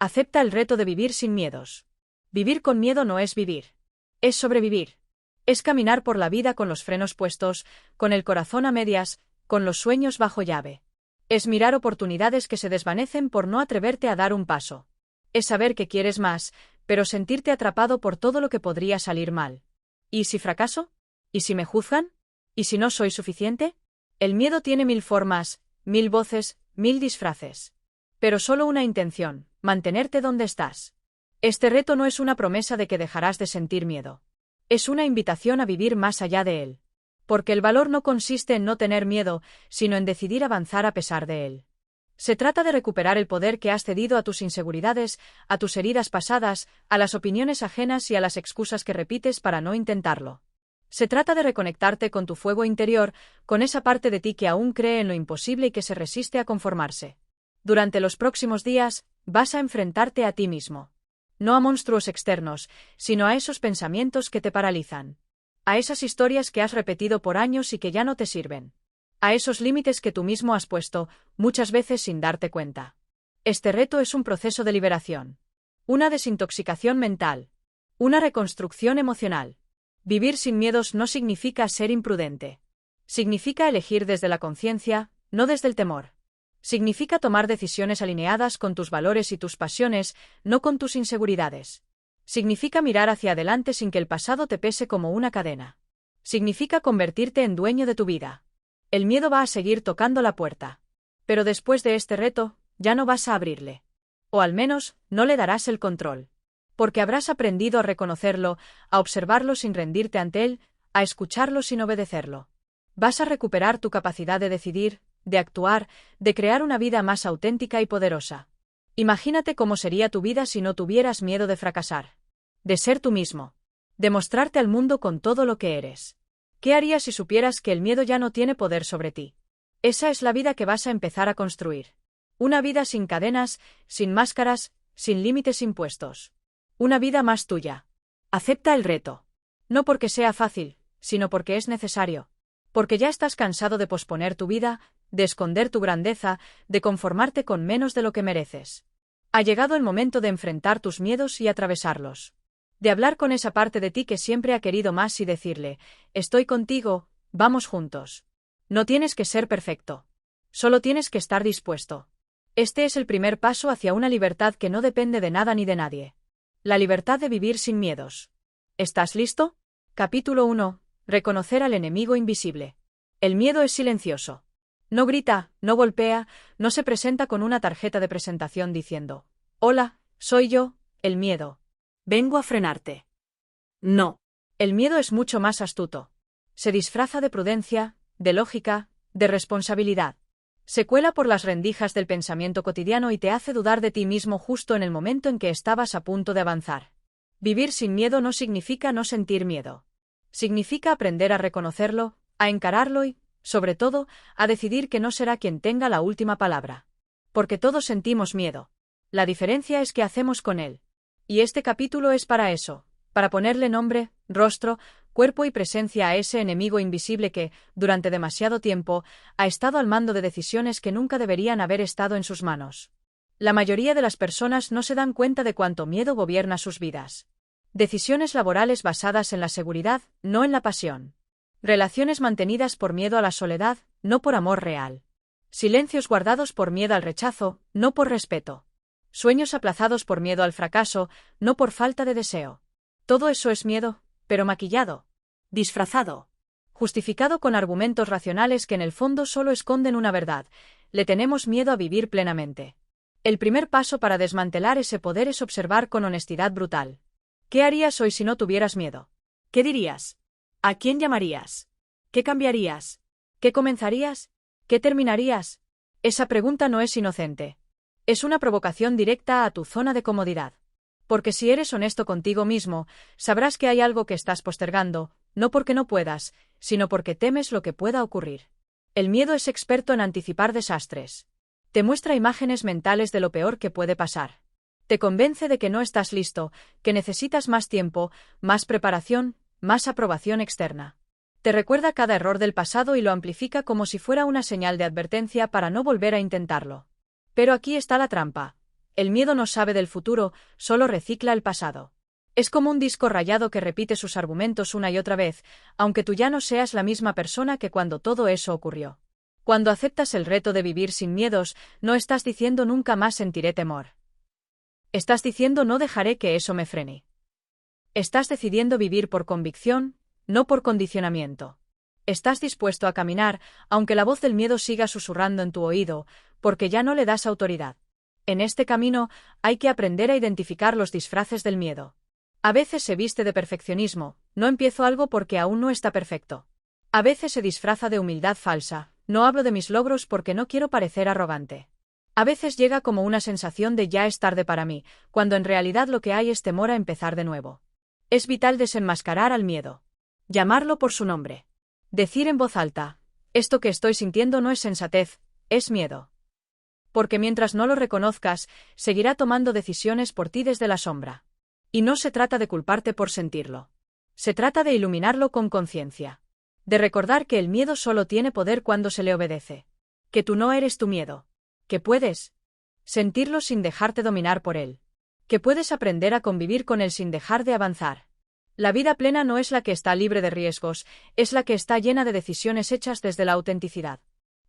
Acepta el reto de vivir sin miedos. Vivir con miedo no es vivir. Es sobrevivir. Es caminar por la vida con los frenos puestos, con el corazón a medias, con los sueños bajo llave. Es mirar oportunidades que se desvanecen por no atreverte a dar un paso. Es saber que quieres más, pero sentirte atrapado por todo lo que podría salir mal. ¿Y si fracaso? ¿Y si me juzgan? ¿Y si no soy suficiente? El miedo tiene 1000 formas, 1000 voces, 1000 disfraces. Pero solo una intención: mantenerte donde estás. Este reto no es una promesa de que dejarás de sentir miedo. Es una invitación a vivir más allá de él. Porque el valor no consiste en no tener miedo, sino en decidir avanzar a pesar de él. Se trata de recuperar el poder que has cedido a tus inseguridades, a tus heridas pasadas, a las opiniones ajenas y a las excusas que repites para no intentarlo. Se trata de reconectarte con tu fuego interior, con esa parte de ti que aún cree en lo imposible y que se resiste a conformarse. Durante los próximos días, vas a enfrentarte a ti mismo. No a monstruos externos, sino a esos pensamientos que te paralizan. A esas historias que has repetido por años y que ya no te sirven. A esos límites que tú mismo has puesto, muchas veces sin darte cuenta. Este reto es un proceso de liberación. Una desintoxicación mental. Una reconstrucción emocional. Vivir sin miedos no significa ser imprudente. Significa elegir desde la conciencia, no desde el temor. Significa tomar decisiones alineadas con tus valores y tus pasiones, no con tus inseguridades. Significa mirar hacia adelante sin que el pasado te pese como una cadena. Significa convertirte en dueño de tu vida. El miedo va a seguir tocando la puerta. Pero después de este reto, ya no vas a abrirle. O al menos, no le darás el control. Porque habrás aprendido a reconocerlo, a observarlo sin rendirte ante él, a escucharlo sin obedecerlo. Vas a recuperar tu capacidad de decidir, de actuar, de crear una vida más auténtica y poderosa. Imagínate cómo sería tu vida si no tuvieras miedo de fracasar. De ser tú mismo. De mostrarte al mundo con todo lo que eres. ¿Qué harías si supieras que el miedo ya no tiene poder sobre ti? Esa es la vida que vas a empezar a construir. Una vida sin cadenas, sin máscaras, sin límites impuestos. Una vida más tuya. Acepta el reto. No porque sea fácil, sino porque es necesario. Porque ya estás cansado de posponer tu vida, de esconder tu grandeza, de conformarte con menos de lo que mereces. Ha llegado el momento de enfrentar tus miedos y atravesarlos. De hablar con esa parte de ti que siempre ha querido más y decirle: estoy contigo, vamos juntos. No tienes que ser perfecto. Solo tienes que estar dispuesto. Este es el primer paso hacia una libertad que no depende de nada ni de nadie. La libertad de vivir sin miedos. ¿Estás listo? Capítulo 1. Reconocer al enemigo invisible. El miedo es silencioso. No grita, no golpea, no se presenta con una tarjeta de presentación diciendo: hola, soy yo, el miedo. Vengo a frenarte. No. El miedo es mucho más astuto. Se disfraza de prudencia, de lógica, de responsabilidad. Se cuela por las rendijas del pensamiento cotidiano y te hace dudar de ti mismo justo en el momento en que estabas a punto de avanzar. Vivir sin miedo no significa no sentir miedo. Significa aprender a reconocerlo, a encararlo y, sobre todo, a decidir que no será quien tenga la última palabra. Porque todos sentimos miedo. La diferencia es qué hacemos con él. Y este capítulo es para eso, para ponerle nombre, rostro, cuerpo y presencia a ese enemigo invisible que, durante demasiado tiempo, ha estado al mando de decisiones que nunca deberían haber estado en sus manos. La mayoría de las personas no se dan cuenta de cuánto miedo gobierna sus vidas. Decisiones laborales basadas en la seguridad, no en la pasión. Relaciones mantenidas por miedo a la soledad, no por amor real. Silencios guardados por miedo al rechazo, no por respeto. Sueños aplazados por miedo al fracaso, no por falta de deseo. Todo eso es miedo, pero maquillado. Disfrazado. Justificado con argumentos racionales que en el fondo solo esconden una verdad: le tenemos miedo a vivir plenamente. El primer paso para desmantelar ese poder es observar con honestidad brutal. ¿Qué harías hoy si no tuvieras miedo? ¿Qué dirías? ¿A quién llamarías? ¿Qué cambiarías? ¿Qué comenzarías? ¿Qué terminarías? Esa pregunta no es inocente. Es una provocación directa a tu zona de comodidad. Porque si eres honesto contigo mismo, sabrás que hay algo que estás postergando, no porque no puedas, sino porque temes lo que pueda ocurrir. El miedo es experto en anticipar desastres. Te muestra imágenes mentales de lo peor que puede pasar. Te convence de que no estás listo, que necesitas más tiempo, más preparación, más aprobación externa. Te recuerda cada error del pasado y lo amplifica como si fuera una señal de advertencia para no volver a intentarlo. Pero aquí está la trampa. El miedo no sabe del futuro, solo recicla el pasado. Es como un disco rayado que repite sus argumentos una y otra vez, aunque tú ya no seas la misma persona que cuando todo eso ocurrió. Cuando aceptas el reto de vivir sin miedos, no estás diciendo nunca más sentiré temor. Estás diciendo no dejaré que eso me frene. Estás decidiendo vivir por convicción, no por condicionamiento. Estás dispuesto a caminar, aunque la voz del miedo siga susurrando en tu oído, porque ya no le das autoridad. En este camino, hay que aprender a identificar los disfraces del miedo. A veces se viste de perfeccionismo, no empiezo algo porque aún no está perfecto. A veces se disfraza de humildad falsa, no hablo de mis logros porque no quiero parecer arrogante. A veces llega como una sensación de ya es tarde para mí, cuando en realidad lo que hay es temor a empezar de nuevo. Es vital desenmascarar al miedo. Llamarlo por su nombre. Decir en voz alta, esto que estoy sintiendo no es sensatez, es miedo. Porque mientras no lo reconozcas, seguirá tomando decisiones por ti desde la sombra. Y no se trata de culparte por sentirlo. Se trata de iluminarlo con conciencia. De recordar que el miedo solo tiene poder cuando se le obedece. Que tú no eres tu miedo. Que puedes sentirlo sin dejarte dominar por él. Que puedes aprender a convivir con él sin dejar de avanzar. La vida plena no es la que está libre de riesgos, es la que está llena de decisiones hechas desde la autenticidad.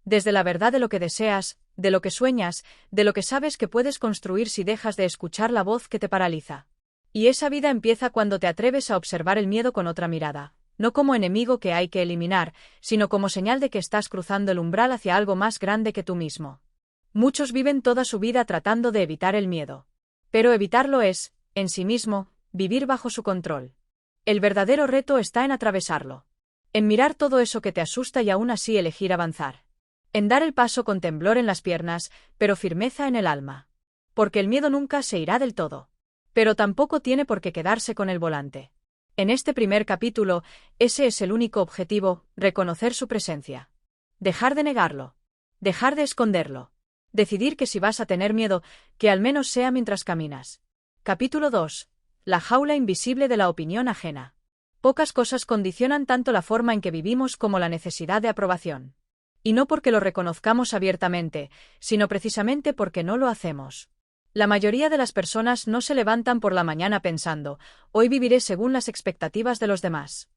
Desde la verdad de lo que deseas, de lo que sueñas, de lo que sabes que puedes construir si dejas de escuchar la voz que te paraliza. Y esa vida empieza cuando te atreves a observar el miedo con otra mirada, no como enemigo que hay que eliminar, sino como señal de que estás cruzando el umbral hacia algo más grande que tú mismo. Muchos viven toda su vida tratando de evitar el miedo. Pero evitarlo es, en sí mismo, vivir bajo su control. El verdadero reto está en atravesarlo. En mirar todo eso que te asusta y aún así elegir avanzar. En dar el paso con temblor en las piernas, pero firmeza en el alma. Porque el miedo nunca se irá del todo. Pero tampoco tiene por qué quedarse con el volante. En este primer capítulo, ese es el único objetivo, reconocer su presencia. Dejar de negarlo. Dejar de esconderlo. Decidir que si vas a tener miedo, que al menos sea mientras caminas. Capítulo 2. La jaula invisible de la opinión ajena. Pocas cosas condicionan tanto la forma en que vivimos como la necesidad de aprobación. Y no porque lo reconozcamos abiertamente, sino precisamente porque no lo hacemos. La mayoría de las personas no se levantan por la mañana pensando, hoy viviré según las expectativas de los demás.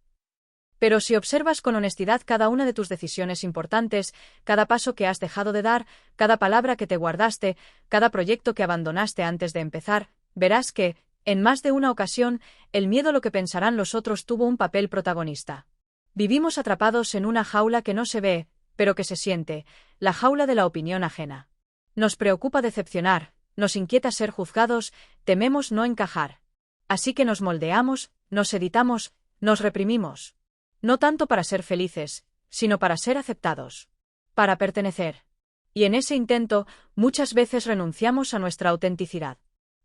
Pero si observas con honestidad cada una de tus decisiones importantes, cada paso que has dejado de dar, cada palabra que te guardaste, cada proyecto que abandonaste antes de empezar, verás que, en más de una ocasión, el miedo a lo que pensarán los otros tuvo un papel protagonista. Vivimos atrapados en una jaula que no se ve, pero que se siente, la jaula de la opinión ajena. Nos preocupa decepcionar, nos inquieta ser juzgados, tememos no encajar. Así que nos moldeamos, nos editamos, nos reprimimos. No tanto para ser felices, sino para ser aceptados. Para pertenecer. Y en ese intento, muchas veces renunciamos a nuestra autenticidad.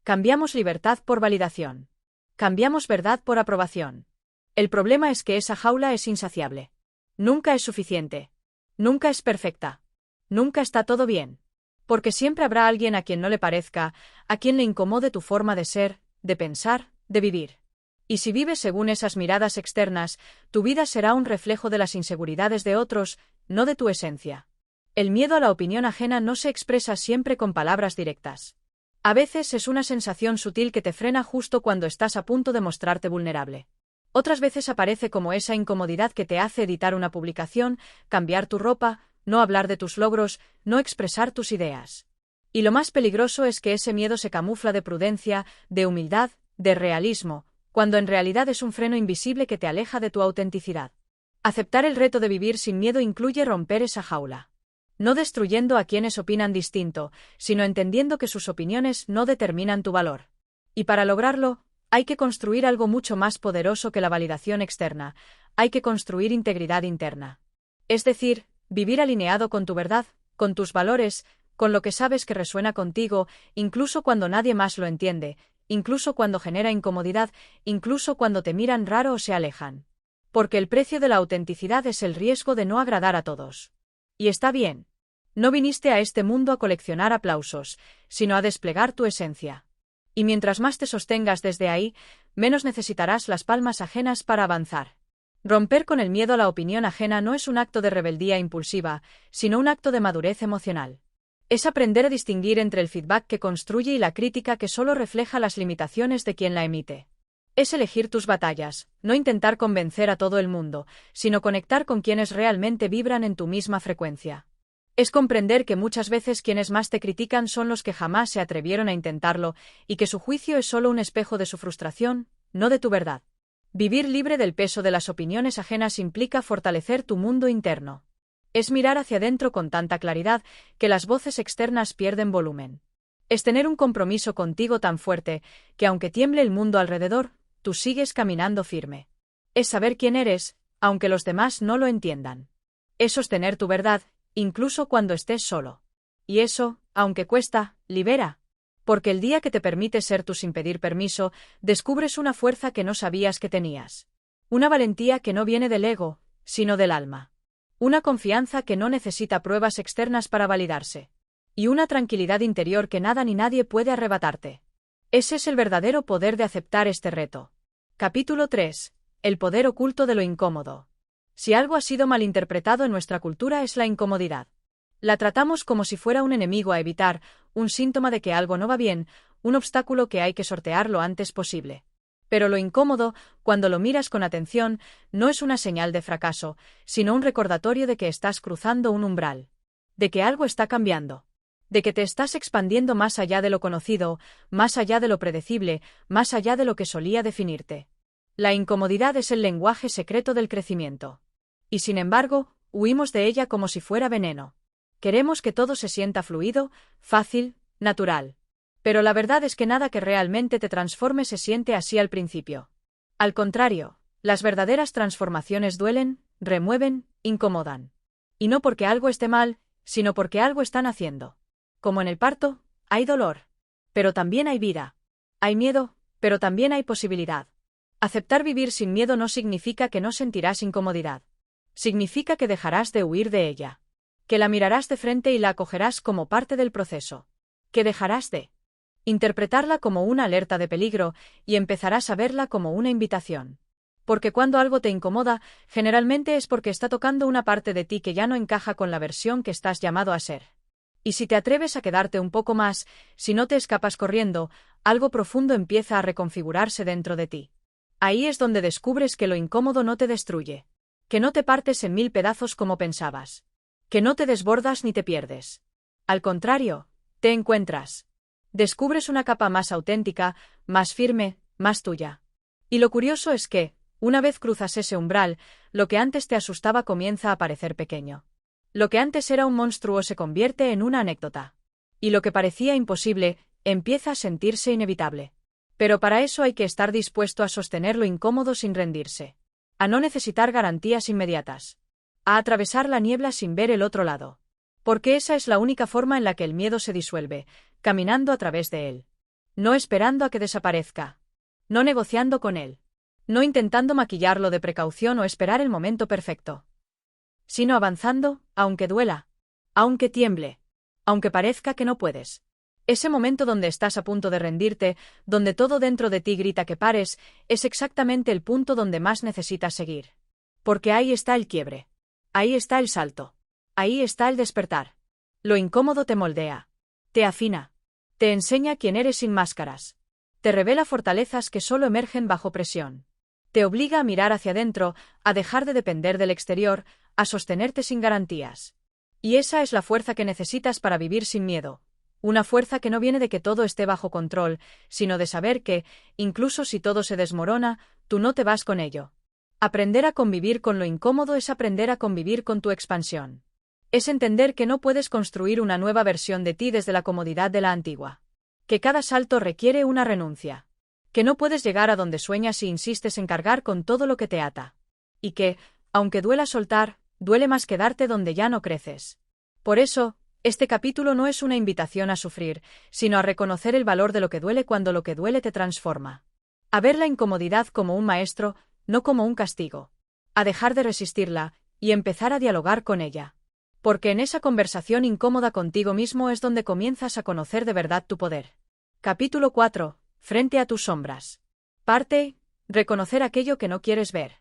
Cambiamos libertad por validación. Cambiamos verdad por aprobación. El problema es que esa jaula es insaciable. Nunca es suficiente. Nunca es perfecta. Nunca está todo bien. Porque siempre habrá alguien a quien no le parezca, a quien le incomode tu forma de ser, de pensar, de vivir. Y si vives según esas miradas externas, tu vida será un reflejo de las inseguridades de otros, no de tu esencia. El miedo a la opinión ajena no se expresa siempre con palabras directas. A veces es una sensación sutil que te frena justo cuando estás a punto de mostrarte vulnerable. Otras veces aparece como esa incomodidad que te hace editar una publicación, cambiar tu ropa, no hablar de tus logros, no expresar tus ideas. Y lo más peligroso es que ese miedo se camufla de prudencia, de humildad, de realismo, cuando en realidad es un freno invisible que te aleja de tu autenticidad. Aceptar el reto de vivir sin miedo incluye romper esa jaula. No destruyendo a quienes opinan distinto, sino entendiendo que sus opiniones no determinan tu valor. Y para lograrlo, hay que construir algo mucho más poderoso que la validación externa, hay que construir integridad interna. Es decir, vivir alineado con tu verdad, con tus valores, con lo que sabes que resuena contigo, incluso cuando nadie más lo entiende, incluso cuando genera incomodidad, incluso cuando te miran raro o se alejan. Porque el precio de la autenticidad es el riesgo de no agradar a todos. Y está bien. No viniste a este mundo a coleccionar aplausos, sino a desplegar tu esencia. Y mientras más te sostengas desde ahí, menos necesitarás las palmas ajenas para avanzar. Romper con el miedo a la opinión ajena no es un acto de rebeldía impulsiva, sino un acto de madurez emocional. Es aprender a distinguir entre el feedback que construye y la crítica que solo refleja las limitaciones de quien la emite. Es elegir tus batallas, no intentar convencer a todo el mundo, sino conectar con quienes realmente vibran en tu misma frecuencia. Es comprender que muchas veces quienes más te critican son los que jamás se atrevieron a intentarlo, y que su juicio es solo un espejo de su frustración, no de tu verdad. Vivir libre del peso de las opiniones ajenas implica fortalecer tu mundo interno. Es mirar hacia adentro con tanta claridad que las voces externas pierden volumen. Es tener un compromiso contigo tan fuerte que aunque tiemble el mundo alrededor, tú sigues caminando firme. Es saber quién eres, aunque los demás no lo entiendan. Es sostener tu verdad, incluso cuando estés solo. Y eso, aunque cuesta, libera. Porque el día que te permites ser tú sin pedir permiso, descubres una fuerza que no sabías que tenías. Una valentía que no viene del ego, sino del alma. Una confianza que no necesita pruebas externas para validarse. Y una tranquilidad interior que nada ni nadie puede arrebatarte. Ese es el verdadero poder de aceptar este reto. Capítulo 3. El poder oculto de lo incómodo. Si algo ha sido malinterpretado en nuestra cultura es la incomodidad. La tratamos como si fuera un enemigo a evitar, un síntoma de que algo no va bien, un obstáculo que hay que sortear lo antes posible. Pero lo incómodo, cuando lo miras con atención, no es una señal de fracaso, sino un recordatorio de que estás cruzando un umbral. De que algo está cambiando. De que te estás expandiendo más allá de lo conocido, más allá de lo predecible, más allá de lo que solía definirte. La incomodidad es el lenguaje secreto del crecimiento. Y sin embargo, huimos de ella como si fuera veneno. Queremos que todo se sienta fluido, fácil, natural. Pero la verdad es que nada que realmente te transforme se siente así al principio. Al contrario, las verdaderas transformaciones duelen, remueven, incomodan. Y no porque algo esté mal, sino porque algo están haciendo. Como en el parto, hay dolor. Pero también hay vida. Hay miedo, pero también hay posibilidad. Aceptar vivir sin miedo no significa que no sentirás incomodidad. Significa que dejarás de huir de ella. Que la mirarás de frente y la acogerás como parte del proceso. Que dejarás de interpretarla como una alerta de peligro y empezarás a verla como una invitación. Porque cuando algo te incomoda, generalmente es porque está tocando una parte de ti que ya no encaja con la versión que estás llamado a ser. Y si te atreves a quedarte un poco más, si no te escapas corriendo, algo profundo empieza a reconfigurarse dentro de ti. Ahí es donde descubres que lo incómodo no te destruye. Que no te partes en 1000 pedazos como pensabas. Que no te desbordas ni te pierdes. Al contrario, te encuentras. Descubres una capa más auténtica, más firme, más tuya. Y lo curioso es que, una vez cruzas ese umbral, lo que antes te asustaba comienza a parecer pequeño. Lo que antes era un monstruo se convierte en una anécdota. Y lo que parecía imposible, empieza a sentirse inevitable. Pero para eso hay que estar dispuesto a sostener lo incómodo sin rendirse. A no necesitar garantías inmediatas. A atravesar la niebla sin ver el otro lado. Porque esa es la única forma en la que el miedo se disuelve, caminando a través de él. No esperando a que desaparezca. No negociando con él. No intentando maquillarlo de precaución o esperar el momento perfecto. Sino avanzando, aunque duela. Aunque tiemble. Aunque parezca que no puedes. Ese momento donde estás a punto de rendirte, donde todo dentro de ti grita que pares, es exactamente el punto donde más necesitas seguir. Porque ahí está el quiebre. Ahí está el salto. Ahí está el despertar. Lo incómodo te moldea. Te afina. Te enseña quién eres sin máscaras. Te revela fortalezas que solo emergen bajo presión. Te obliga a mirar hacia adentro, a dejar de depender del exterior, a sostenerte sin garantías. Y esa es la fuerza que necesitas para vivir sin miedo. Una fuerza que no viene de que todo esté bajo control, sino de saber que, incluso si todo se desmorona, tú no te vas con ello. Aprender a convivir con lo incómodo es aprender a convivir con tu expansión. Es entender que no puedes construir una nueva versión de ti desde la comodidad de la antigua. Que cada salto requiere una renuncia. Que no puedes llegar a donde sueñas si insistes en cargar con todo lo que te ata. Y que, aunque duela soltar, duele más quedarte donde ya no creces. Por eso, este capítulo no es una invitación a sufrir, sino a reconocer el valor de lo que duele cuando lo que duele te transforma. A ver la incomodidad como un maestro, no como un castigo. A dejar de resistirla, y empezar a dialogar con ella. Porque en esa conversación incómoda contigo mismo es donde comienzas a conocer de verdad tu poder. Capítulo 4. Frente a tus sombras. Parte. Reconocer aquello que no quieres ver.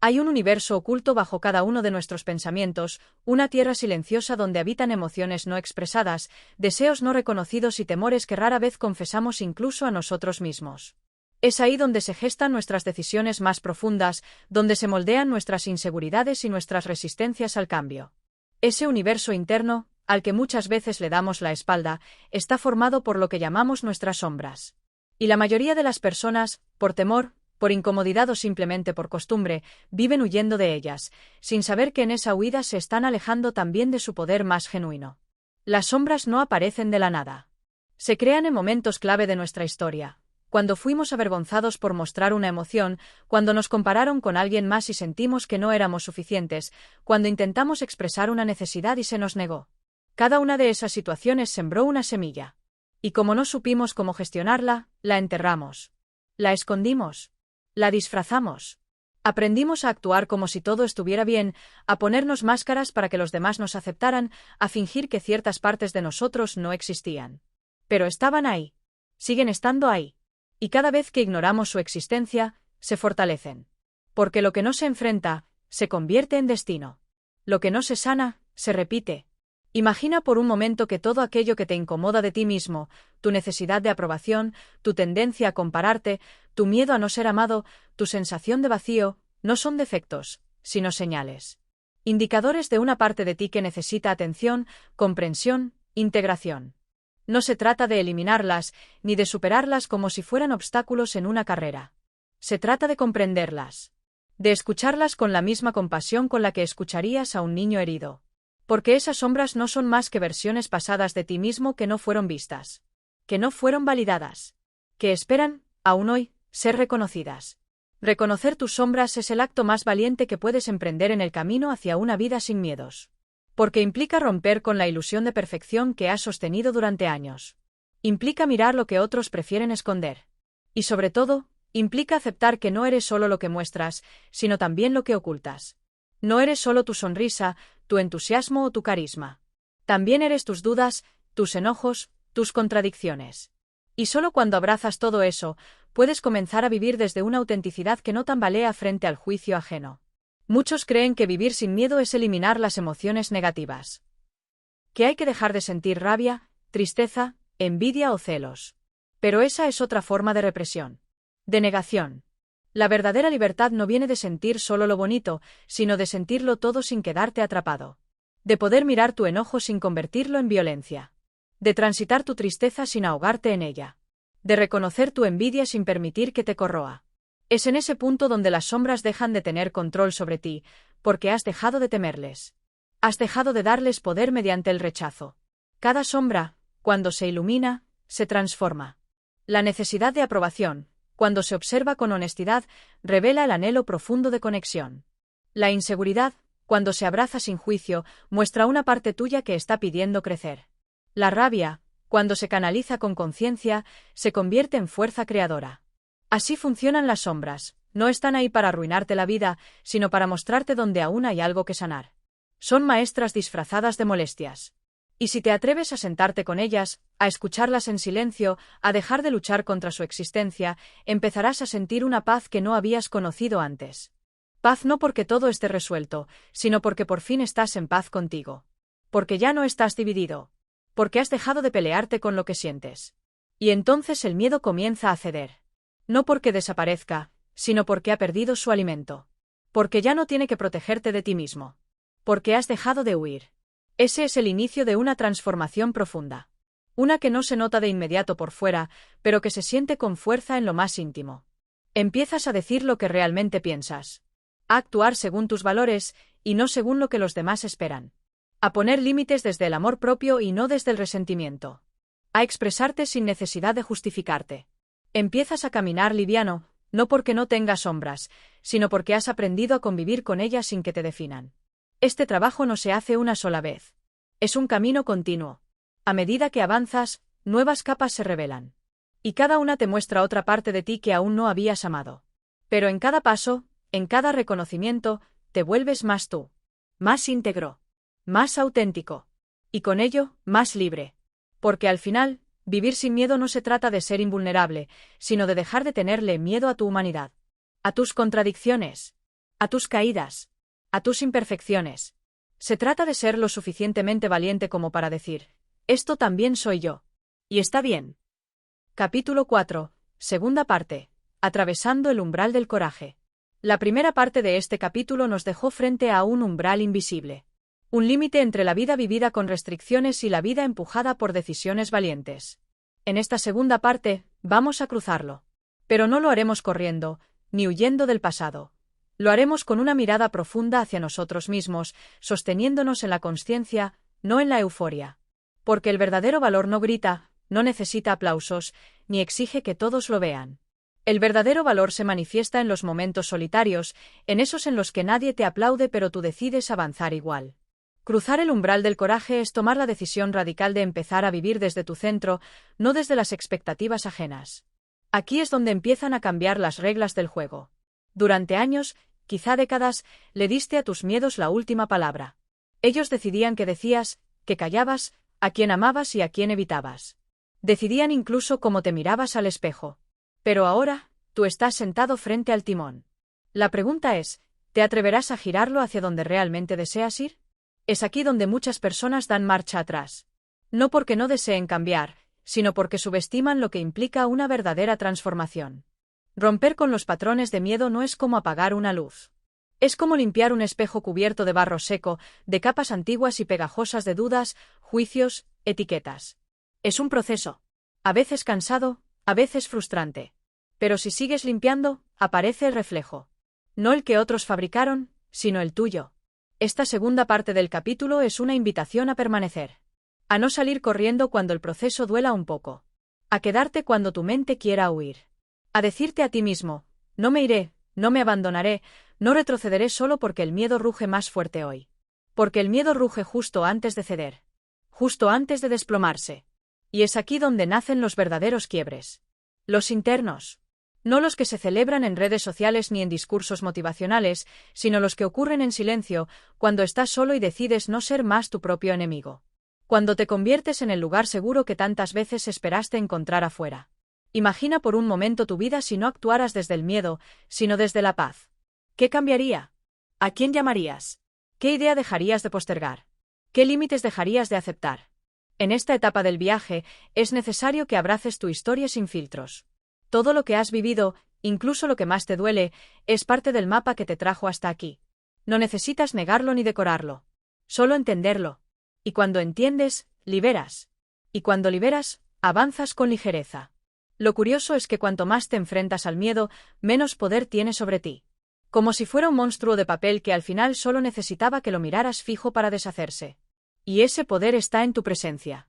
Hay un universo oculto bajo cada uno de nuestros pensamientos, una tierra silenciosa donde habitan emociones no expresadas, deseos no reconocidos y temores que rara vez confesamos incluso a nosotros mismos. Es ahí donde se gestan nuestras decisiones más profundas, donde se moldean nuestras inseguridades y nuestras resistencias al cambio. Ese universo interno, al que muchas veces le damos la espalda, está formado por lo que llamamos nuestras sombras. Y la mayoría de las personas, por temor, por incomodidad o simplemente por costumbre, viven huyendo de ellas, sin saber que en esa huida se están alejando también de su poder más genuino. Las sombras no aparecen de la nada. Se crean en momentos clave de nuestra historia. Cuando fuimos avergonzados por mostrar una emoción, cuando nos compararon con alguien más y sentimos que no éramos suficientes, cuando intentamos expresar una necesidad y se nos negó. Cada una de esas situaciones sembró una semilla. Y como no supimos cómo gestionarla, la enterramos. La escondimos. La disfrazamos. Aprendimos a actuar como si todo estuviera bien, a ponernos máscaras para que los demás nos aceptaran, a fingir que ciertas partes de nosotros no existían. Pero estaban ahí. Siguen estando ahí. Y cada vez que ignoramos su existencia, se fortalecen. Porque lo que no se enfrenta, se convierte en destino. Lo que no se sana, se repite. Imagina por un momento que todo aquello que te incomoda de ti mismo, tu necesidad de aprobación, tu tendencia a compararte, tu miedo a no ser amado, tu sensación de vacío, no son defectos, sino señales. Indicadores de una parte de ti que necesita atención, comprensión, integración. No se trata de eliminarlas, ni de superarlas como si fueran obstáculos en una carrera. Se trata de comprenderlas. De escucharlas con la misma compasión con la que escucharías a un niño herido. Porque esas sombras no son más que versiones pasadas de ti mismo que no fueron vistas. Que no fueron validadas. Que esperan, aún hoy, ser reconocidas. Reconocer tus sombras es el acto más valiente que puedes emprender en el camino hacia una vida sin miedos. Porque implica romper con la ilusión de perfección que has sostenido durante años. Implica mirar lo que otros prefieren esconder. Y sobre todo, implica aceptar que no eres solo lo que muestras, sino también lo que ocultas. No eres solo tu sonrisa, tu entusiasmo o tu carisma. También eres tus dudas, tus enojos, tus contradicciones. Y solo cuando abrazas todo eso, puedes comenzar a vivir desde una autenticidad que no tambalea frente al juicio ajeno. Muchos creen que vivir sin miedo es eliminar las emociones negativas. Que hay que dejar de sentir rabia, tristeza, envidia o celos. Pero esa es otra forma de represión. De negación. La verdadera libertad no viene de sentir solo lo bonito, sino de sentirlo todo sin quedarte atrapado. De poder mirar tu enojo sin convertirlo en violencia. De transitar tu tristeza sin ahogarte en ella. De reconocer tu envidia sin permitir que te corroa. Es en ese punto donde las sombras dejan de tener control sobre ti, porque has dejado de temerles. Has dejado de darles poder mediante el rechazo. Cada sombra, cuando se ilumina, se transforma. La necesidad de aprobación, cuando se observa con honestidad, revela el anhelo profundo de conexión. La inseguridad, cuando se abraza sin juicio, muestra una parte tuya que está pidiendo crecer. La rabia, cuando se canaliza con conciencia, se convierte en fuerza creadora. Así funcionan las sombras, no están ahí para arruinarte la vida, sino para mostrarte donde aún hay algo que sanar. Son maestras disfrazadas de molestias. Y si te atreves a sentarte con ellas, a escucharlas en silencio, a dejar de luchar contra su existencia, empezarás a sentir una paz que no habías conocido antes. Paz no porque todo esté resuelto, sino porque por fin estás en paz contigo. Porque ya no estás dividido. Porque has dejado de pelearte con lo que sientes. Y entonces el miedo comienza a ceder. No porque desaparezca, sino porque ha perdido su alimento. Porque ya no tiene que protegerte de ti mismo. Porque has dejado de huir. Ese es el inicio de una transformación profunda. Una que no se nota de inmediato por fuera, pero que se siente con fuerza en lo más íntimo. Empiezas a decir lo que realmente piensas. A actuar según tus valores, y no según lo que los demás esperan. A poner límites desde el amor propio y no desde el resentimiento. A expresarte sin necesidad de justificarte. Empiezas a caminar liviano, no porque no tengas sombras, sino porque has aprendido a convivir con ellas sin que te definan. Este trabajo no se hace una sola vez. Es un camino continuo. A medida que avanzas, nuevas capas se revelan. Y cada una te muestra otra parte de ti que aún no habías amado. Pero en cada paso, en cada reconocimiento, te vuelves más tú. Más íntegro. Más auténtico. Y con ello, más libre. Porque al final, vivir sin miedo no se trata de ser invulnerable, sino de dejar de tenerle miedo a tu humanidad. A tus contradicciones. a tus caídas, a tus imperfecciones. Se trata de ser lo suficientemente valiente como para decir, esto también soy yo. Y está bien. Capítulo 4, segunda parte. Atravesando el umbral del coraje. La primera parte de este capítulo nos dejó frente a un umbral invisible. Un límite entre la vida vivida con restricciones y la vida empujada por decisiones valientes. En esta segunda parte, vamos a cruzarlo. Pero no lo haremos corriendo, ni huyendo del pasado. Lo haremos con una mirada profunda hacia nosotros mismos, sosteniéndonos en la consciencia, no en la euforia. Porque el verdadero valor no grita, no necesita aplausos, ni exige que todos lo vean. El verdadero valor se manifiesta en los momentos solitarios, en esos en los que nadie te aplaude pero tú decides avanzar igual. Cruzar el umbral del coraje es tomar la decisión radical de empezar a vivir desde tu centro, no desde las expectativas ajenas. Aquí es donde empiezan a cambiar las reglas del juego. Durante años, quizá décadas, le diste a tus miedos la última palabra. Ellos decidían qué decías, qué callabas, a quién amabas y a quién evitabas. Decidían incluso cómo te mirabas al espejo. Pero ahora, tú estás sentado frente al timón. La pregunta es, ¿te atreverás a girarlo hacia donde realmente deseas ir? Es aquí donde muchas personas dan marcha atrás. No porque no deseen cambiar, sino porque subestiman lo que implica una verdadera transformación. Romper con los patrones de miedo no es como apagar una luz. Es como limpiar un espejo cubierto de barro seco, de capas antiguas y pegajosas de dudas, juicios, etiquetas. Es un proceso. A veces cansado, a veces frustrante. Pero si sigues limpiando, aparece el reflejo. No el que otros fabricaron, sino el tuyo. Esta segunda parte del capítulo es una invitación a permanecer. A no salir corriendo cuando el proceso duela un poco. A quedarte cuando tu mente quiera huir. A decirte a ti mismo, no me iré, no me abandonaré, no retrocederé solo porque el miedo ruge más fuerte hoy. Porque el miedo ruge justo antes de ceder. Justo antes de desplomarse. Y es aquí donde nacen los verdaderos quiebres. Los internos. No los que se celebran en redes sociales ni en discursos motivacionales, sino los que ocurren en silencio, cuando estás solo y decides no ser más tu propio enemigo. Cuando te conviertes en el lugar seguro que tantas veces esperaste encontrar afuera. Imagina por un momento tu vida si no actuaras desde el miedo, sino desde la paz. ¿Qué cambiaría? ¿A quién llamarías? ¿Qué idea dejarías de postergar? ¿Qué límites dejarías de aceptar? En esta etapa del viaje, es necesario que abraces tu historia sin filtros. Todo lo que has vivido, incluso lo que más te duele, es parte del mapa que te trajo hasta aquí. No necesitas negarlo ni decorarlo. Solo entenderlo. Y cuando entiendes, liberas. Y cuando liberas, avanzas con ligereza. Lo curioso es que cuanto más te enfrentas al miedo, menos poder tiene sobre ti. Como si fuera un monstruo de papel que al final solo necesitaba que lo miraras fijo para deshacerse. Y ese poder está en tu presencia.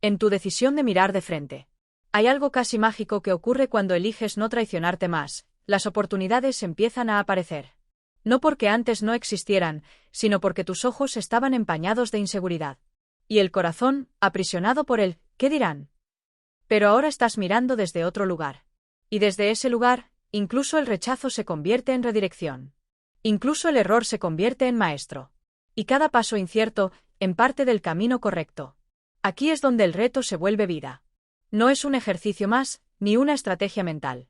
En tu decisión de mirar de frente. Hay algo casi mágico que ocurre cuando eliges no traicionarte más, las oportunidades empiezan a aparecer. No porque antes no existieran, sino porque tus ojos estaban empañados de inseguridad. Y el corazón, aprisionado por el ¿qué dirán? Pero ahora estás mirando desde otro lugar. Y desde ese lugar, incluso el rechazo se convierte en redirección. Incluso el error se convierte en maestro. Y cada paso incierto, en parte del camino correcto. Aquí es donde el reto se vuelve vida. No es un ejercicio más, ni una estrategia mental.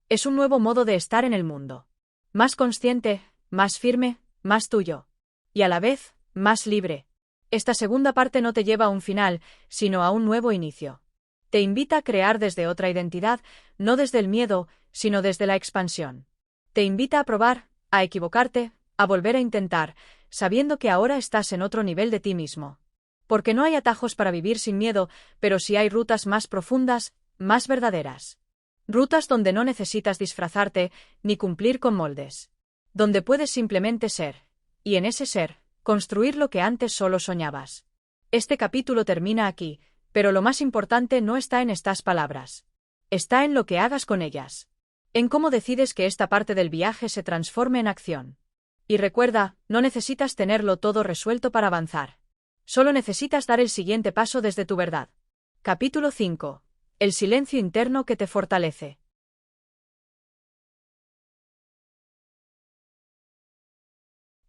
Es un nuevo modo de estar en el mundo. Más consciente, más firme, más tuyo. Y a la vez, más libre. Esta segunda parte no te lleva a un final, sino a un nuevo inicio. Te invita a crear desde otra identidad, no desde el miedo, sino desde la expansión. Te invita a probar, a equivocarte, a volver a intentar, sabiendo que ahora estás en otro nivel de ti mismo. Porque no hay atajos para vivir sin miedo, pero sí hay rutas más profundas, más verdaderas. Rutas donde no necesitas disfrazarte, ni cumplir con moldes. Donde puedes simplemente ser. Y en ese ser, construir lo que antes solo soñabas. Este capítulo termina aquí, pero lo más importante no está en estas palabras. Está en lo que hagas con ellas. En cómo decides que esta parte del viaje se transforme en acción. Y recuerda, no necesitas tenerlo todo resuelto para avanzar. Solo necesitas dar el siguiente paso desde tu verdad. Capítulo 5. El silencio interno que te fortalece.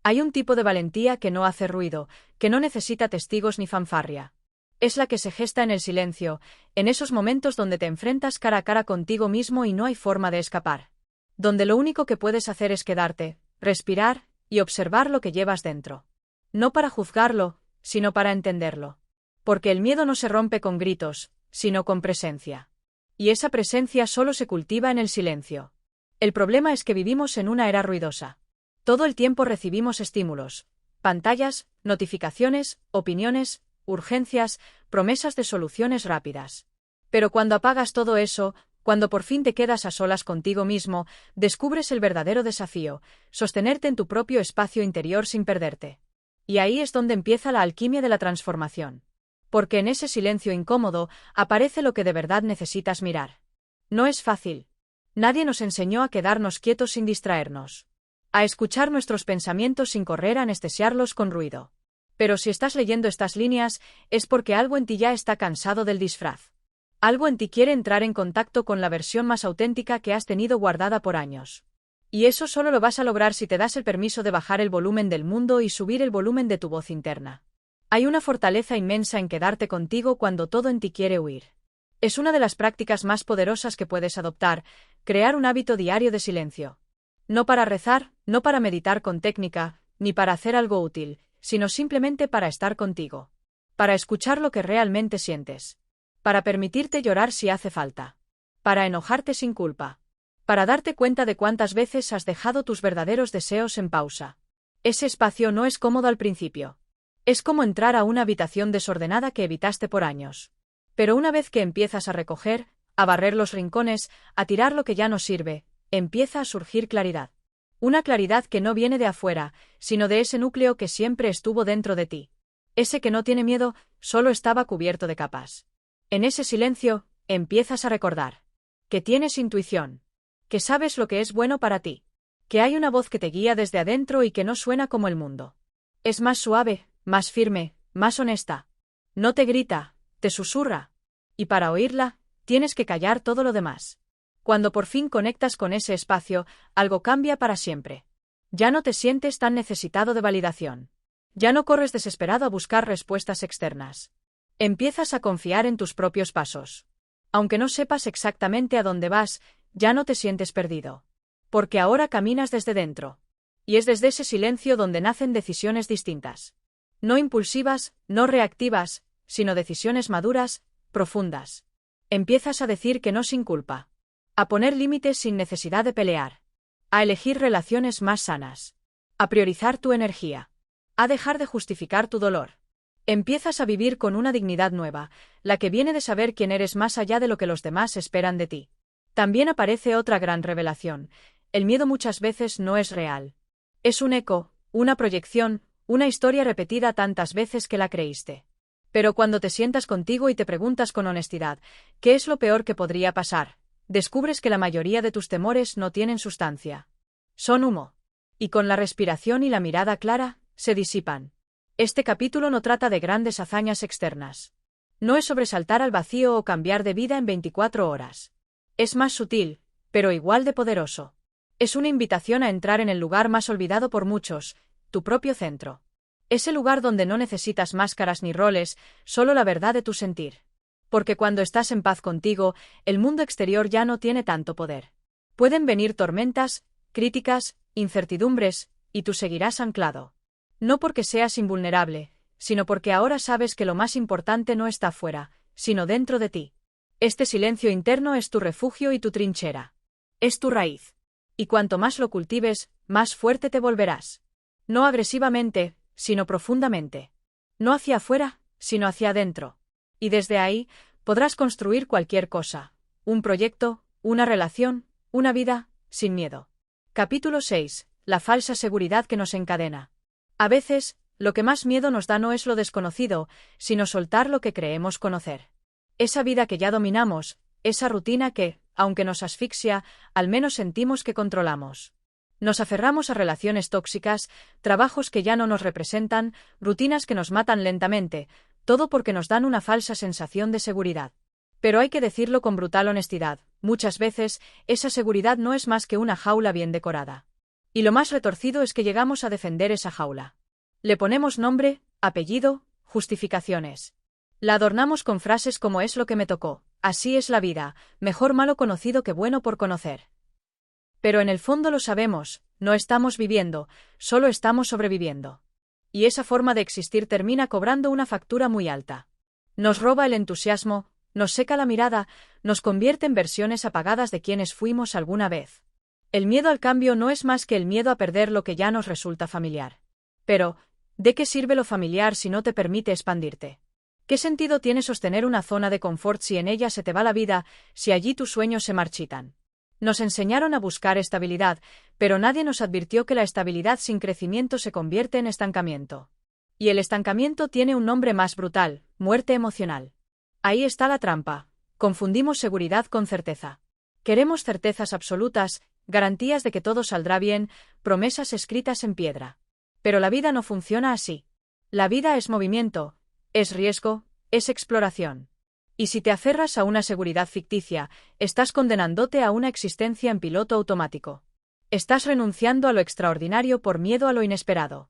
Hay un tipo de valentía que no hace ruido, que no necesita testigos ni fanfarria. Es la que se gesta en el silencio, en esos momentos donde te enfrentas cara a cara contigo mismo y no hay forma de escapar. Donde lo único que puedes hacer es quedarte, respirar y observar lo que llevas dentro. No para juzgarlo, sino para entenderlo. Porque el miedo no se rompe con gritos, sino con presencia. Y esa presencia solo se cultiva en el silencio. El problema es que vivimos en una era ruidosa. Todo el tiempo recibimos estímulos, pantallas, notificaciones, opiniones, urgencias, promesas de soluciones rápidas. Pero cuando apagas todo eso, cuando por fin te quedas a solas contigo mismo, descubres el verdadero desafío, sostenerte en tu propio espacio interior sin perderte. Y ahí es donde empieza la alquimia de la transformación. Porque en ese silencio incómodo aparece lo que de verdad necesitas mirar. No es fácil. Nadie nos enseñó a quedarnos quietos sin distraernos. A escuchar nuestros pensamientos sin correr a anestesiarlos con ruido. Pero si estás leyendo estas líneas, es porque algo en ti ya está cansado del disfraz. Algo en ti quiere entrar en contacto con la versión más auténtica que has tenido guardada por años. Y eso solo lo vas a lograr si te das el permiso de bajar el volumen del mundo y subir el volumen de tu voz interna. Hay una fortaleza inmensa en quedarte contigo cuando todo en ti quiere huir. Es una de las prácticas más poderosas que puedes adoptar, crear un hábito diario de silencio. No para rezar, no para meditar con técnica, ni para hacer algo útil, sino simplemente para estar contigo. Para escuchar lo que realmente sientes. Para permitirte llorar si hace falta. Para enojarte sin culpa. Para darte cuenta de cuántas veces has dejado tus verdaderos deseos en pausa. Ese espacio no es cómodo al principio. Es como entrar a una habitación desordenada que evitaste por años. Pero una vez que empiezas a recoger, a barrer los rincones, a tirar lo que ya no sirve, empieza a surgir claridad. Una claridad que no viene de afuera, sino de ese núcleo que siempre estuvo dentro de ti. Ese que no tiene miedo, solo estaba cubierto de capas. En ese silencio, empiezas a recordar. Que tienes intuición. Que sabes lo que es bueno para ti. Que hay una voz que te guía desde adentro y que no suena como el mundo. Es más suave, más firme, más honesta. No te grita, te susurra. Y para oírla, tienes que callar todo lo demás. Cuando por fin conectas con ese espacio, algo cambia para siempre. Ya no te sientes tan necesitado de validación. Ya no corres desesperado a buscar respuestas externas. Empiezas a confiar en tus propios pasos. Aunque no sepas exactamente a dónde vas, ya no te sientes perdido. Porque ahora caminas desde dentro. Y es desde ese silencio donde nacen decisiones distintas. No impulsivas, no reactivas, sino decisiones maduras, profundas. Empiezas a decir que no sin culpa. A poner límites sin necesidad de pelear. A elegir relaciones más sanas. A priorizar tu energía. A dejar de justificar tu dolor. Empiezas a vivir con una dignidad nueva, la que viene de saber quién eres más allá de lo que los demás esperan de ti. También aparece otra gran revelación. El miedo muchas veces no es real. Es un eco, una proyección, una historia repetida tantas veces que la creíste. Pero cuando te sientas contigo y te preguntas con honestidad, ¿qué es lo peor que podría pasar? Descubres que la mayoría de tus temores no tienen sustancia. Son humo. Y con la respiración y la mirada clara, se disipan. Este capítulo no trata de grandes hazañas externas. No es sobresaltar al vacío o cambiar de vida en 24 horas. Es más sutil, pero igual de poderoso. Es una invitación a entrar en el lugar más olvidado por muchos, tu propio centro. Ese lugar donde no necesitas máscaras ni roles, solo la verdad de tu sentir. Porque cuando estás en paz contigo, el mundo exterior ya no tiene tanto poder. Pueden venir tormentas, críticas, incertidumbres, y tú seguirás anclado. No porque seas invulnerable, sino porque ahora sabes que lo más importante no está fuera, sino dentro de ti. Este silencio interno es tu refugio y tu trinchera. Es tu raíz. Y cuanto más lo cultives, más fuerte te volverás. No agresivamente, sino profundamente. No hacia afuera, sino hacia adentro. Y desde ahí, podrás construir cualquier cosa. Un proyecto, una relación, una vida, sin miedo. Capítulo 6. La falsa seguridad que nos encadena. A veces, lo que más miedo nos da no es lo desconocido, sino soltar lo que creemos conocer. Esa vida que ya dominamos, esa rutina que, aunque nos asfixia, al menos sentimos que controlamos. Nos aferramos a relaciones tóxicas, trabajos que ya no nos representan, rutinas que nos matan lentamente, todo porque nos dan una falsa sensación de seguridad. Pero hay que decirlo con brutal honestidad, muchas veces, esa seguridad no es más que una jaula bien decorada. Y lo más retorcido es que llegamos a defender esa jaula. Le ponemos nombre, apellido, justificaciones. La adornamos con frases como es lo que me tocó, así es la vida, mejor malo conocido que bueno por conocer. Pero en el fondo lo sabemos, No estamos viviendo, solo estamos sobreviviendo. Y esa forma de existir termina cobrando una factura muy alta. Nos roba el entusiasmo, nos seca la mirada, nos convierte en versiones apagadas de quienes fuimos alguna vez. El miedo al cambio no es más que el miedo a perder lo que ya nos resulta familiar. Pero, ¿de qué sirve lo familiar si no te permite expandirte? ¿Qué sentido tiene sostener una zona de confort si en ella se te va la vida, si allí tus sueños se marchitan? Nos enseñaron a buscar estabilidad, pero nadie nos advirtió que la estabilidad sin crecimiento se convierte en estancamiento. Y el estancamiento tiene un nombre más brutal: muerte emocional. Ahí está la trampa. Confundimos seguridad con certeza. Queremos certezas absolutas, garantías de que todo saldrá bien, promesas escritas en piedra. Pero la vida no funciona así. La vida es movimiento, es riesgo, es exploración. Y si te aferras a una seguridad ficticia, estás condenándote a una existencia en piloto automático. Estás renunciando a lo extraordinario por miedo a lo inesperado.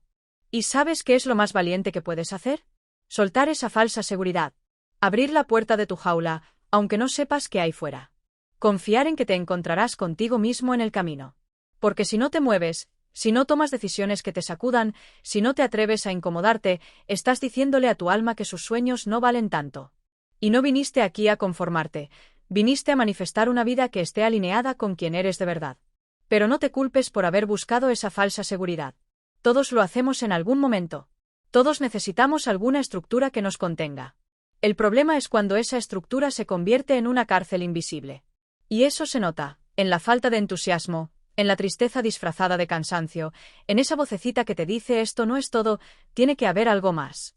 ¿Y sabes qué es lo más valiente que puedes hacer? Soltar esa falsa seguridad. Abrir la puerta de tu jaula, aunque no sepas qué hay fuera. Confiar en que te encontrarás contigo mismo en el camino. Porque si no te mueves, si no tomas decisiones que te sacudan, si no te atreves a incomodarte, estás diciéndole a tu alma que sus sueños no valen tanto. Y no viniste aquí a conformarte, viniste a manifestar una vida que esté alineada con quien eres de verdad. Pero no te culpes por haber buscado esa falsa seguridad. Todos lo hacemos en algún momento. Todos necesitamos alguna estructura que nos contenga. El problema es cuando esa estructura se convierte en una cárcel invisible. Y eso se nota, en la falta de entusiasmo, en la tristeza disfrazada de cansancio, en esa vocecita que te dice esto no es todo, tiene que haber algo más.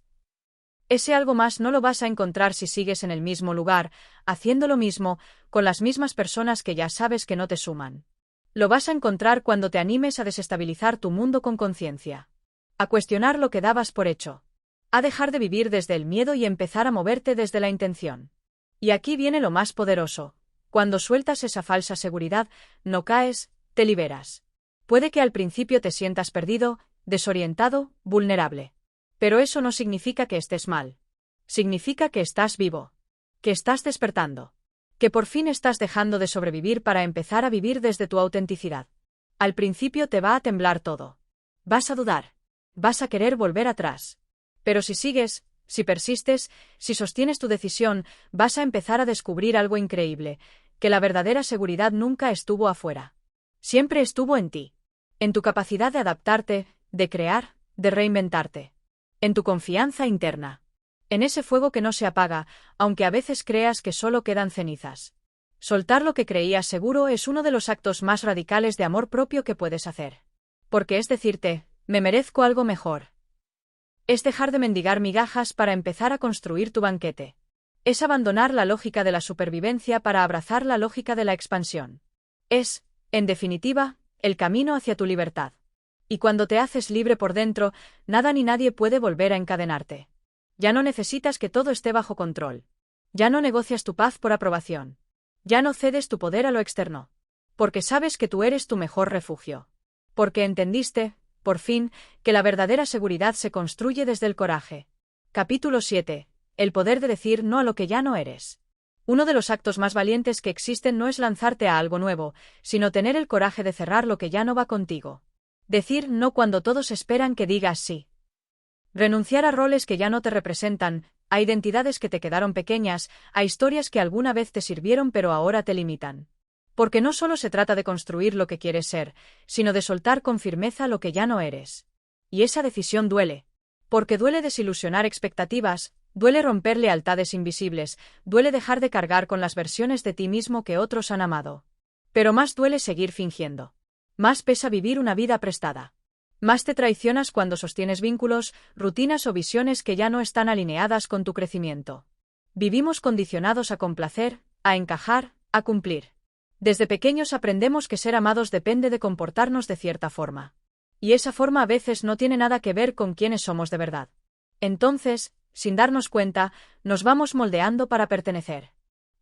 Ese algo más no lo vas a encontrar si sigues en el mismo lugar, haciendo lo mismo, con las mismas personas que ya sabes que no te suman. Lo vas a encontrar cuando te animes a desestabilizar tu mundo con conciencia. A cuestionar lo que dabas por hecho. A dejar de vivir desde el miedo y empezar a moverte desde la intención. Y aquí viene lo más poderoso. Cuando sueltas esa falsa seguridad, no caes, te liberas. Puede que al principio te sientas perdido, desorientado, vulnerable. Pero eso no significa que estés mal. Significa que estás vivo. Que estás despertando. Que por fin estás dejando de sobrevivir para empezar a vivir desde tu autenticidad. Al principio te va a temblar todo. Vas a dudar. Vas a querer volver atrás. Pero si sigues, si persistes, si sostienes tu decisión, vas a empezar a descubrir algo increíble, que la verdadera seguridad nunca estuvo afuera. Siempre estuvo en ti. En tu capacidad de adaptarte, de crear, de reinventarte. En tu confianza interna. En ese fuego que no se apaga, aunque a veces creas que solo quedan cenizas. Soltar lo que creías seguro es uno de los actos más radicales de amor propio que puedes hacer. Porque es decirte, me merezco algo mejor. Es dejar de mendigar migajas para empezar a construir tu banquete. Es abandonar la lógica de la supervivencia para abrazar la lógica de la expansión. Es, en definitiva, el camino hacia tu libertad. Y cuando te haces libre por dentro, nada ni nadie puede volver a encadenarte. Ya no necesitas que todo esté bajo control. Ya no negocias tu paz por aprobación. Ya no cedes tu poder a lo externo. Porque sabes que tú eres tu mejor refugio. Porque entendiste, por fin, que la verdadera seguridad se construye desde el coraje. Capítulo 7. El poder de decir no a lo que ya no eres. Uno de los actos más valientes que existen no es lanzarte a algo nuevo, sino tener el coraje de cerrar lo que ya no va contigo. Decir no cuando todos esperan que digas sí. Renunciar a roles que ya no te representan, a identidades que te quedaron pequeñas, a historias que alguna vez te sirvieron pero ahora te limitan. Porque no solo se trata de construir lo que quieres ser, sino de soltar con firmeza lo que ya no eres. Y esa decisión duele. Porque duele desilusionar expectativas, duele romper lealtades invisibles, duele dejar de cargar con las versiones de ti mismo que otros han amado. Pero más duele seguir fingiendo. Más pesa vivir una vida prestada. Más te traicionas cuando sostienes vínculos, rutinas o visiones que ya no están alineadas con tu crecimiento. Vivimos condicionados a complacer, a encajar, a cumplir. Desde pequeños aprendemos que ser amados depende de comportarnos de cierta forma. Y esa forma a veces no tiene nada que ver con quiénes somos de verdad. Entonces, sin darnos cuenta, nos vamos moldeando para pertenecer.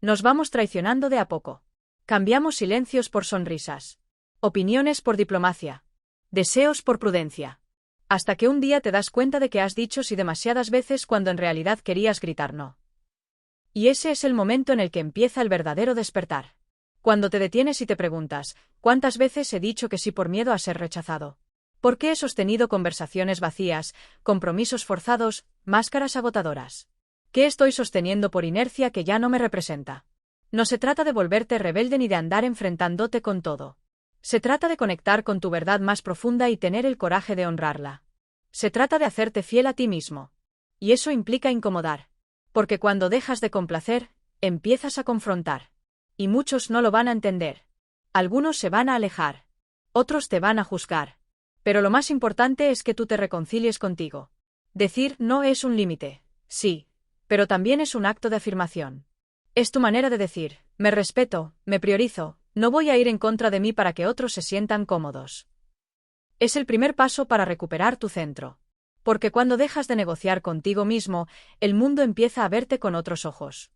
Nos vamos traicionando de a poco. Cambiamos silencios por sonrisas. Opiniones por diplomacia. Deseos por prudencia. Hasta que un día te das cuenta de que has dicho sí demasiadas veces cuando en realidad querías gritar no. Y ese es el momento en el que empieza el verdadero despertar. Cuando te detienes y te preguntas, ¿cuántas veces he dicho que sí por miedo a ser rechazado? ¿Por qué he sostenido conversaciones vacías, compromisos forzados, máscaras agotadoras? ¿Qué estoy sosteniendo por inercia que ya no me representa? No se trata de volverte rebelde ni de andar enfrentándote con todo. Se trata de conectar con tu verdad más profunda y tener el coraje de honrarla. Se trata de hacerte fiel a ti mismo. Y eso implica incomodar. Porque cuando dejas de complacer, empiezas a confrontar. Y muchos no lo van a entender. Algunos se van a alejar. Otros te van a juzgar. Pero lo más importante es que tú te reconcilies contigo. Decir no es un límite, sí, pero también es un acto de afirmación. Es tu manera de decir, me respeto, me priorizo, no voy a ir en contra de mí para que otros se sientan cómodos. Es el primer paso para recuperar tu centro. Porque cuando dejas de negociar contigo mismo, el mundo empieza a verte con otros ojos.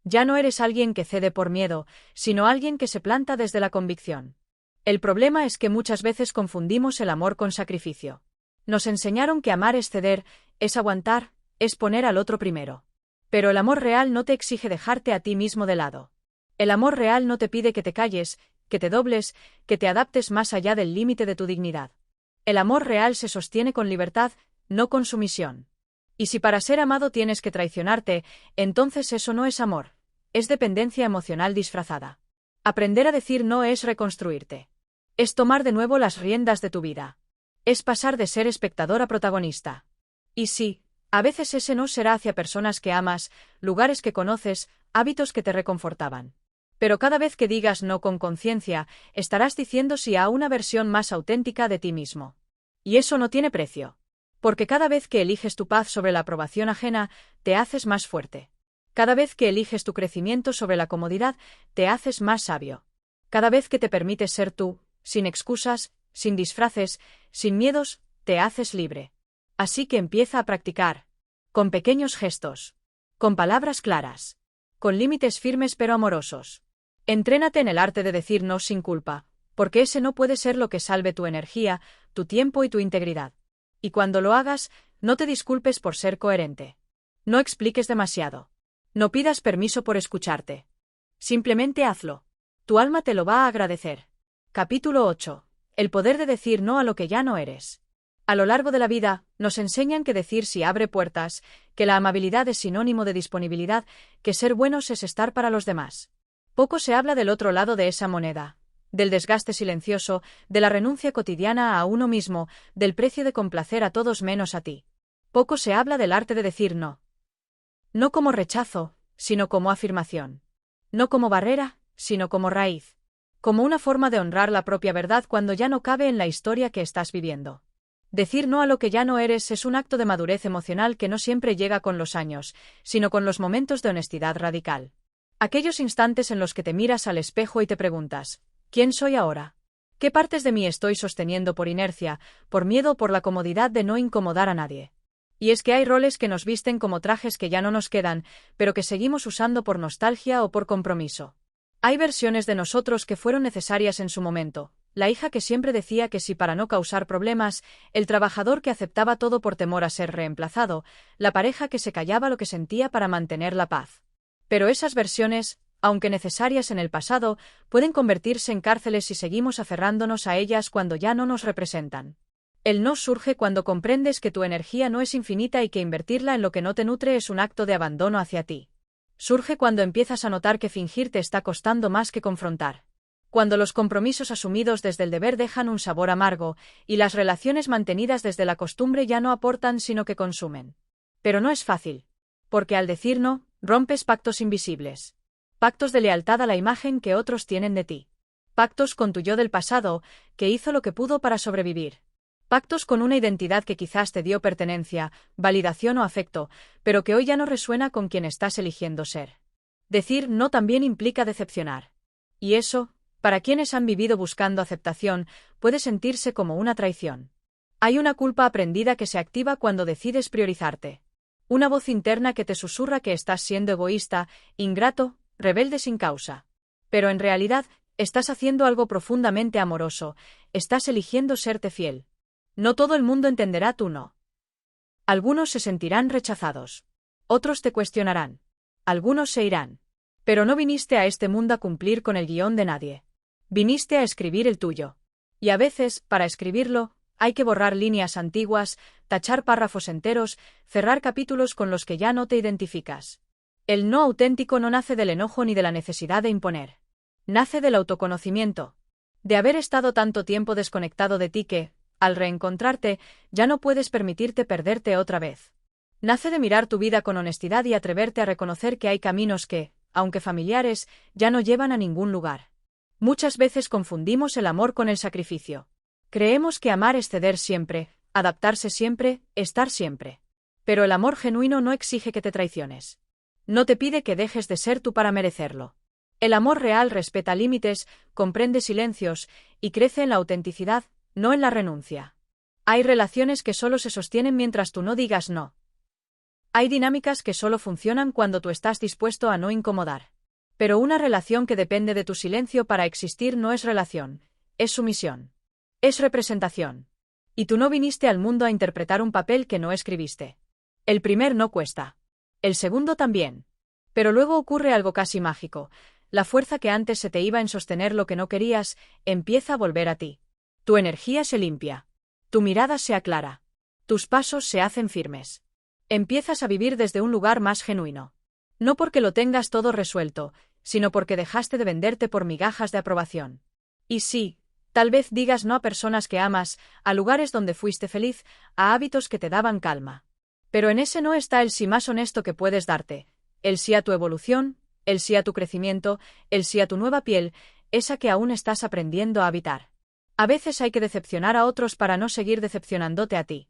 Ya no eres alguien que cede por miedo, sino alguien que se planta desde la convicción. El problema es que muchas veces confundimos el amor con sacrificio. Nos enseñaron que amar es ceder, es aguantar, es poner al otro primero. Pero el amor real no te exige dejarte a ti mismo de lado. El amor real no te pide que te calles, que te dobles, que te adaptes más allá del límite de tu dignidad. El amor real se sostiene con libertad, no con sumisión. Y si para ser amado tienes que traicionarte, entonces eso no es amor, es dependencia emocional disfrazada. Aprender a decir no es reconstruirte. Es tomar de nuevo las riendas de tu vida. Es pasar de ser espectador a protagonista. Y sí, a veces ese no será hacia personas que amas, lugares que conoces, hábitos que te reconfortaban. Pero cada vez que digas no con conciencia, estarás diciendo sí a una versión más auténtica de ti mismo. Y eso no tiene precio. Porque cada vez que eliges tu paz sobre la aprobación ajena, te haces más fuerte. Cada vez que eliges tu crecimiento sobre la comodidad, te haces más sabio. Cada vez que te permites ser tú, sin excusas, sin disfraces, sin miedos, te haces libre. Así que empieza a practicar. Con pequeños gestos. Con palabras claras. Con límites firmes pero amorosos. Entrénate en el arte de decir no sin culpa, porque ese no puede ser lo que salve tu energía, tu tiempo y tu integridad. Y cuando lo hagas, no te disculpes por ser coherente. No expliques demasiado. No pidas permiso por escucharte. Simplemente hazlo. Tu alma te lo va a agradecer. Capítulo 8. El poder de decir no a lo que ya no eres. A lo largo de la vida, nos enseñan que decir sí abre puertas, que la amabilidad es sinónimo de disponibilidad, que ser buenos es estar para los demás. Poco se habla del otro lado de esa moneda. Del desgaste silencioso, de la renuncia cotidiana a uno mismo, del precio de complacer a todos menos a ti. Poco se habla del arte de decir no. No como rechazo, sino como afirmación. No como barrera, sino como raíz. Como una forma de honrar la propia verdad cuando ya no cabe en la historia que estás viviendo. Decir no a lo que ya no eres es un acto de madurez emocional que no siempre llega con los años, sino con los momentos de honestidad radical. Aquellos instantes en los que te miras al espejo y te preguntas, ¿quién soy ahora? ¿Qué partes de mí estoy sosteniendo por inercia, por miedo o por la comodidad de no incomodar a nadie? Y es que hay roles que nos visten como trajes que ya no nos quedan, pero que seguimos usando por nostalgia o por compromiso. Hay versiones de nosotros que fueron necesarias en su momento, la hija que siempre decía que sí para no causar problemas, el trabajador que aceptaba todo por temor a ser reemplazado, la pareja que se callaba lo que sentía para mantener la paz. Pero esas versiones, aunque necesarias en el pasado, pueden convertirse en cárceles si seguimos aferrándonos a ellas cuando ya no nos representan. El no surge cuando comprendes que tu energía no es infinita y que invertirla en lo que no te nutre es un acto de abandono hacia ti. Surge cuando empiezas a notar que fingir te está costando más que confrontar. Cuando los compromisos asumidos desde el deber dejan un sabor amargo, y las relaciones mantenidas desde la costumbre ya no aportan sino que consumen. Pero no es fácil. Porque al decir no, rompes pactos invisibles. Pactos de lealtad a la imagen que otros tienen de ti. Pactos con tu yo del pasado, que hizo lo que pudo para sobrevivir. Pactos con una identidad que quizás te dio pertenencia, validación o afecto, pero que hoy ya no resuena con quien estás eligiendo ser. Decir no también implica decepcionar. Y eso, para quienes han vivido buscando aceptación, puede sentirse como una traición. Hay una culpa aprendida que se activa cuando decides priorizarte. Una voz interna que te susurra que estás siendo egoísta, ingrato, rebelde sin causa. Pero en realidad, estás haciendo algo profundamente amoroso, estás eligiendo serte fiel. No todo el mundo entenderá tu no. Algunos se sentirán rechazados. Otros te cuestionarán. Algunos se irán. Pero no viniste a este mundo a cumplir con el guión de nadie. Viniste a escribir el tuyo. Y a veces, para escribirlo, hay que borrar líneas antiguas, tachar párrafos enteros, cerrar capítulos con los que ya no te identificas. El no auténtico no nace del enojo ni de la necesidad de imponer. Nace del autoconocimiento. De haber estado tanto tiempo desconectado de ti que, al reencontrarte, ya no puedes permitirte perderte otra vez. Nace de mirar tu vida con honestidad y atreverte a reconocer que hay caminos que, aunque familiares, ya no llevan a ningún lugar. Muchas veces confundimos el amor con el sacrificio. Creemos que amar es ceder siempre, adaptarse siempre, estar siempre. Pero el amor genuino no exige que te traiciones. No te pide que dejes de ser tú para merecerlo. El amor real respeta límites, comprende silencios, y crece en la autenticidad, no en la renuncia. Hay relaciones que solo se sostienen mientras tú no digas no. Hay dinámicas que solo funcionan cuando tú estás dispuesto a no incomodar. Pero una relación que depende de tu silencio para existir no es relación, es sumisión. Es representación. Y tú no viniste al mundo a interpretar un papel que no escribiste. El primer no cuesta. El segundo también. Pero luego ocurre algo casi mágico. La fuerza que antes se te iba en sostener lo que no querías, empieza a volver a ti. Tu energía se limpia. Tu mirada se aclara. Tus pasos se hacen firmes. Empiezas a vivir desde un lugar más genuino. No porque lo tengas todo resuelto, sino porque dejaste de venderte por migajas de aprobación. Y sí, tal vez digas no a personas que amas, a lugares donde fuiste feliz, a hábitos que te daban calma. Pero en ese no está el sí más honesto que puedes darte, el sí a tu evolución, el sí a tu crecimiento, el sí a tu nueva piel, esa que aún estás aprendiendo a habitar. A veces hay que decepcionar a otros para no seguir decepcionándote a ti.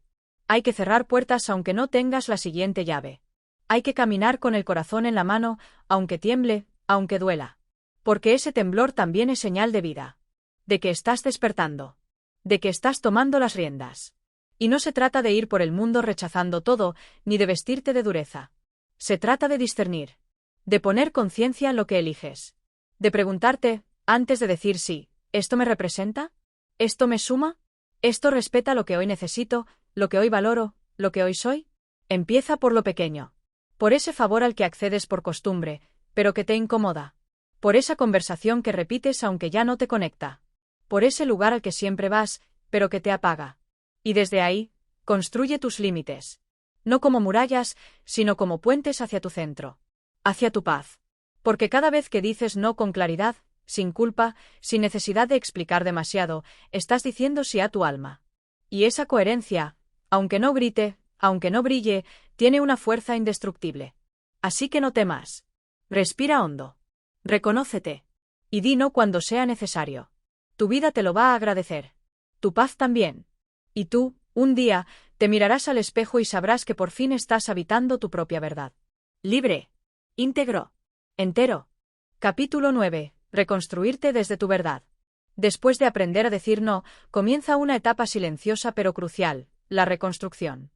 Hay que cerrar puertas aunque no tengas la siguiente llave. Hay que caminar con el corazón en la mano, aunque tiemble, aunque duela. Porque ese temblor también es señal de vida. De que estás despertando. De que estás tomando las riendas. Y no se trata de ir por el mundo rechazando todo, ni de vestirte de dureza. Se trata de discernir. De poner conciencia en lo que eliges. De preguntarte, antes de decir sí, ¿esto me representa? ¿Esto me suma? ¿Esto respeta lo que hoy necesito, lo que hoy valoro, lo que hoy soy? Empieza por lo pequeño. Por ese favor al que accedes por costumbre, pero que te incomoda. Por esa conversación que repites aunque ya no te conecta. Por ese lugar al que siempre vas, pero que te apaga. Y desde ahí, construye tus límites. No como murallas, sino como puentes hacia tu centro. Hacia tu paz. Porque cada vez que dices no con claridad, sin culpa, sin necesidad de explicar demasiado, estás diciendo sí a tu alma. Y esa coherencia, aunque no grite, aunque no brille, tiene una fuerza indestructible. Así que no temas. Respira hondo. Reconócete. Y di no cuando sea necesario. Tu vida te lo va a agradecer. Tu paz también. Y tú, un día, te mirarás al espejo y sabrás que por fin estás habitando tu propia verdad. Libre. Íntegro. Entero. Capítulo 9. Reconstruirte desde tu verdad. Después de aprender a decir no, comienza una etapa silenciosa pero crucial, la reconstrucción.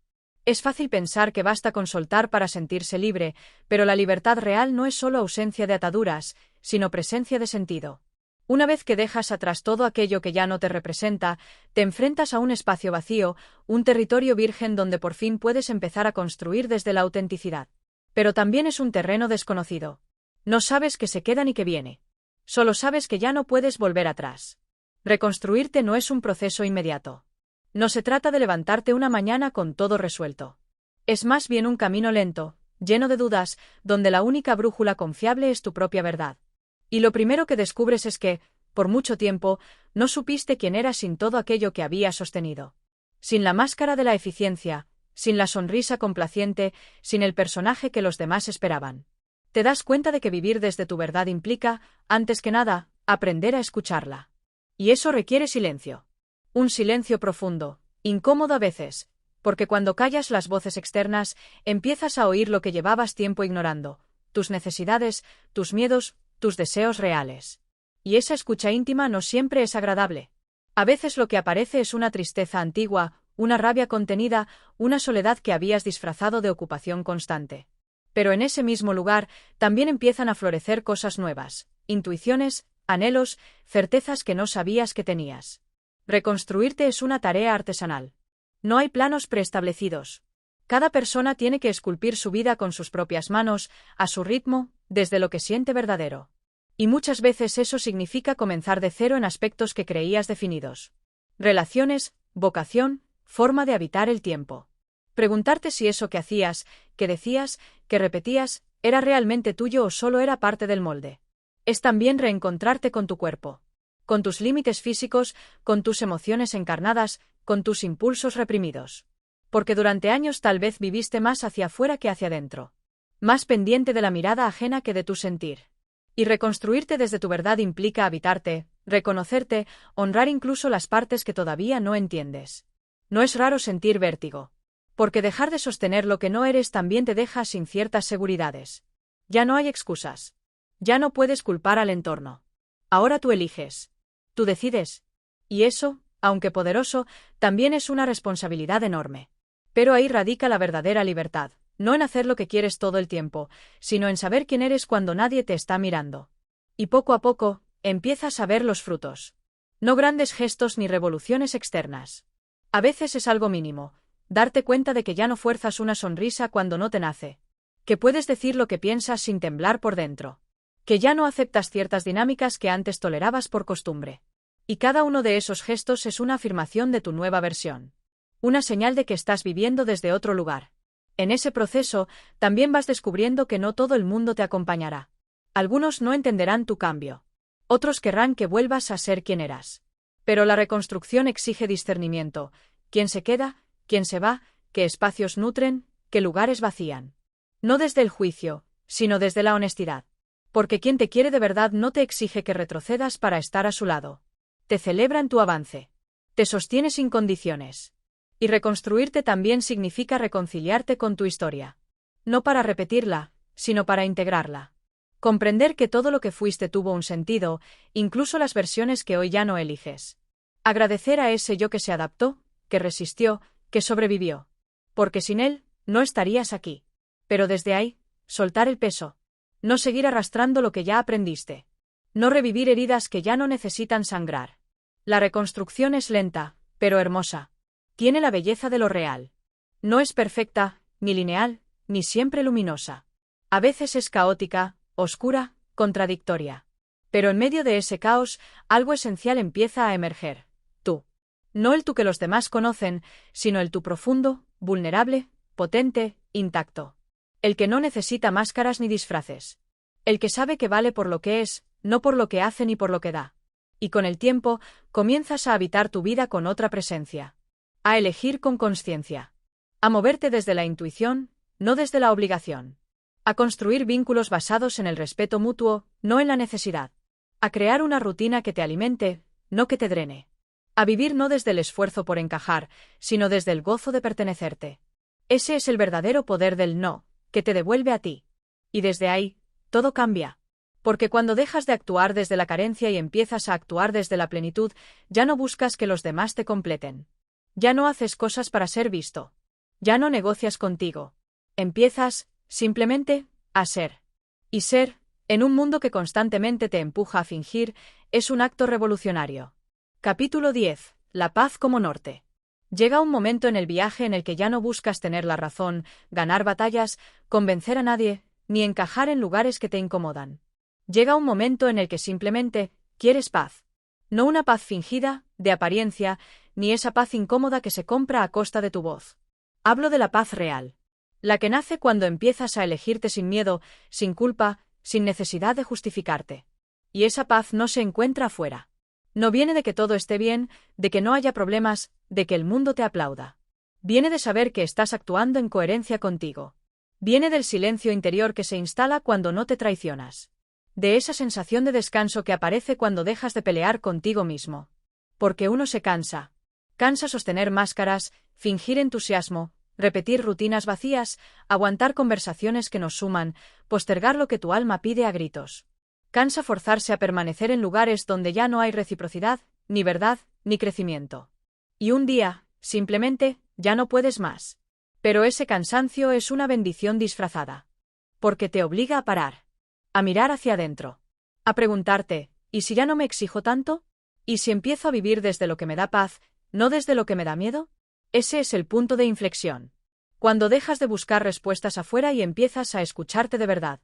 Es fácil pensar que basta con soltar para sentirse libre, pero la libertad real no es solo ausencia de ataduras, sino presencia de sentido. Una vez que dejas atrás todo aquello que ya no te representa, te enfrentas a un espacio vacío, un territorio virgen donde por fin puedes empezar a construir desde la autenticidad. Pero también es un terreno desconocido. No sabes qué se queda ni qué viene. Solo sabes que ya no puedes volver atrás. Reconstruirte no es un proceso inmediato. No se trata de levantarte una mañana con todo resuelto. Es más bien un camino lento, lleno de dudas, donde la única brújula confiable es tu propia verdad. Y lo primero que descubres es que, por mucho tiempo, no supiste quién eras sin todo aquello que habías sostenido. Sin la máscara de la eficiencia, sin la sonrisa complaciente, sin el personaje que los demás esperaban. Te das cuenta de que vivir desde tu verdad implica, antes que nada, aprender a escucharla. Y eso requiere silencio. Un silencio profundo, incómodo a veces, porque cuando callas las voces externas, empiezas a oír lo que llevabas tiempo ignorando, tus necesidades, tus miedos, tus deseos reales. Y esa escucha íntima no siempre es agradable. A veces lo que aparece es una tristeza antigua, una rabia contenida, una soledad que habías disfrazado de ocupación constante. Pero en ese mismo lugar también empiezan a florecer cosas nuevas, intuiciones, anhelos, certezas que no sabías que tenías. Reconstruirte es una tarea artesanal. No hay planos preestablecidos. Cada persona tiene que esculpir su vida con sus propias manos, a su ritmo, desde lo que siente verdadero. Y muchas veces eso significa comenzar de cero en aspectos que creías definidos. Relaciones, vocación, forma de habitar el tiempo. Preguntarte si eso que hacías, que decías, que repetías, era realmente tuyo o solo era parte del molde. Es también reencontrarte con tu cuerpo. Con tus límites físicos, con tus emociones encarnadas, con tus impulsos reprimidos. Porque durante años tal vez viviste más hacia afuera que hacia adentro. Más pendiente de la mirada ajena que de tu sentir. Y reconstruirte desde tu verdad implica habitarte, reconocerte, honrar incluso las partes que todavía no entiendes. No es raro sentir vértigo. Porque dejar de sostener lo que no eres también te deja sin ciertas seguridades. Ya no hay excusas. Ya no puedes culpar al entorno. Ahora tú eliges. Tú decides. Y eso, aunque poderoso, también es una responsabilidad enorme. Pero ahí radica la verdadera libertad, no en hacer lo que quieres todo el tiempo, sino en saber quién eres cuando nadie te está mirando. Y poco a poco, empiezas a ver los frutos. No grandes gestos ni revoluciones externas. A veces es algo mínimo, darte cuenta de que ya no fuerzas una sonrisa cuando no te nace. Que puedes decir lo que piensas sin temblar por dentro. Que ya no aceptas ciertas dinámicas que antes tolerabas por costumbre. Y cada uno de esos gestos es una afirmación de tu nueva versión. Una señal de que estás viviendo desde otro lugar. En ese proceso, también vas descubriendo que no todo el mundo te acompañará. Algunos no entenderán tu cambio. Otros querrán que vuelvas a ser quien eras. Pero la reconstrucción exige discernimiento. ¿Quién se queda? ¿Quién se va? ¿Qué espacios nutren? ¿Qué lugares vacían? No desde el juicio, sino desde la honestidad. Porque quien te quiere de verdad no te exige que retrocedas para estar a su lado. Te celebra en tu avance. Te sostiene sin condiciones. Y reconstruirte también significa reconciliarte con tu historia. No para repetirla, sino para integrarla. Comprender que todo lo que fuiste tuvo un sentido, incluso las versiones que hoy ya no eliges. Agradecer a ese yo que se adaptó, que resistió, que sobrevivió. Porque sin él, no estarías aquí. Pero desde ahí, soltar el peso. No seguir arrastrando lo que ya aprendiste. No revivir heridas que ya no necesitan sangrar. La reconstrucción es lenta, pero hermosa. Tiene la belleza de lo real. No es perfecta, ni lineal, ni siempre luminosa. A veces es caótica, oscura, contradictoria. Pero en medio de ese caos, algo esencial empieza a emerger. Tú. No el tú que los demás conocen, sino el tú profundo, vulnerable, potente, intacto. El que no necesita máscaras ni disfraces. El que sabe que vale por lo que es, no por lo que hace ni por lo que da. Y con el tiempo, comienzas a habitar tu vida con otra presencia. A elegir con consciencia. A moverte desde la intuición, no desde la obligación. A construir vínculos basados en el respeto mutuo, no en la necesidad. A crear una rutina que te alimente, no que te drene. A vivir no desde el esfuerzo por encajar, sino desde el gozo de pertenecerte. Ese es el verdadero poder del no, que te devuelve a ti. Y desde ahí, todo cambia. Porque cuando dejas de actuar desde la carencia y empiezas a actuar desde la plenitud, ya no buscas que los demás te completen. Ya no haces cosas para ser visto. Ya no negocias contigo. Empiezas, simplemente, a ser. Y ser, en un mundo que constantemente te empuja a fingir, es un acto revolucionario. Capítulo 10. La paz como norte. Llega un momento en el viaje en el que ya no buscas tener la razón, ganar batallas, convencer a nadie, ni encajar en lugares que te incomodan. Llega un momento en el que simplemente quieres paz. No una paz fingida, de apariencia, ni esa paz incómoda que se compra a costa de tu voz. Hablo de la paz real. La que nace cuando empiezas a elegirte sin miedo, sin culpa, sin necesidad de justificarte. Y esa paz no se encuentra afuera. No viene de que todo esté bien, de que no haya problemas, de que el mundo te aplauda. Viene de saber que estás actuando en coherencia contigo. Viene del silencio interior que se instala cuando no te traicionas. De esa sensación de descanso que aparece cuando dejas de pelear contigo mismo. Porque uno se cansa. Cansa sostener máscaras, fingir entusiasmo, repetir rutinas vacías, aguantar conversaciones que nos suman, postergar lo que tu alma pide a gritos. Cansa forzarse a permanecer en lugares donde ya no hay reciprocidad, ni verdad, ni crecimiento. Y un día, simplemente, ya no puedes más. Pero ese cansancio es una bendición disfrazada. Porque te obliga a parar. A mirar hacia adentro. A preguntarte, ¿y si ya no me exijo tanto? ¿Y si empiezo a vivir desde lo que me da paz, no desde lo que me da miedo? Ese es el punto de inflexión. Cuando dejas de buscar respuestas afuera y empiezas a escucharte de verdad.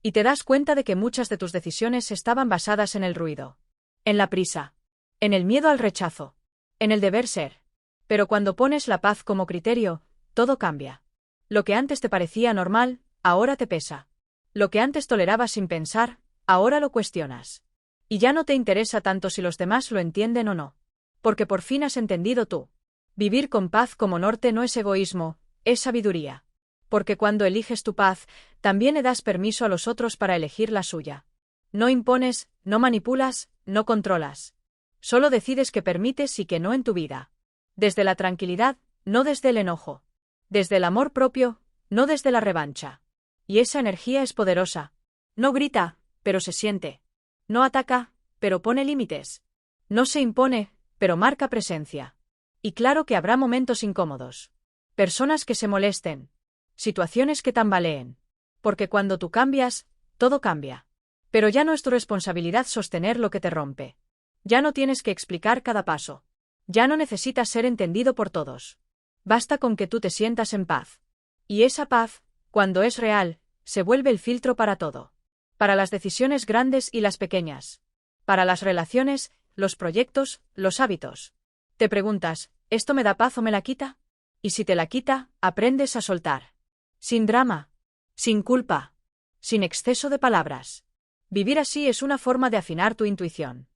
Y te das cuenta de que muchas de tus decisiones estaban basadas en el ruido, en la prisa, en el miedo al rechazo, en el deber ser. Pero cuando pones la paz como criterio, todo cambia. Lo que antes te parecía normal, ahora te pesa. Lo que antes tolerabas sin pensar, ahora lo cuestionas. Y ya no te interesa tanto si los demás lo entienden o no. Porque por fin has entendido tú. Vivir con paz como norte no es egoísmo, es sabiduría. Porque cuando eliges tu paz, también le das permiso a los otros para elegir la suya. No impones, no manipulas, no controlas. Solo decides que permites y que no en tu vida. Desde la tranquilidad, no desde el enojo. Desde el amor propio, no desde la revancha. Y esa energía es poderosa. No grita, pero se siente. No ataca, pero pone límites. No se impone, pero marca presencia. Y claro que habrá momentos incómodos. Personas que se molesten. Situaciones que tambaleen. Porque cuando tú cambias, todo cambia. Pero ya no es tu responsabilidad sostener lo que te rompe. Ya no tienes que explicar cada paso. Ya no necesitas ser entendido por todos. Basta con que tú te sientas en paz. Y esa paz, cuando es real, se vuelve el filtro para todo. Para las decisiones grandes y las pequeñas. Para las relaciones, los proyectos, los hábitos. Te preguntas, ¿esto me da paz o me la quita? Y si te la quita, aprendes a soltar. Sin drama. Sin culpa. Sin exceso de palabras. Vivir así es una forma de afinar tu intuición.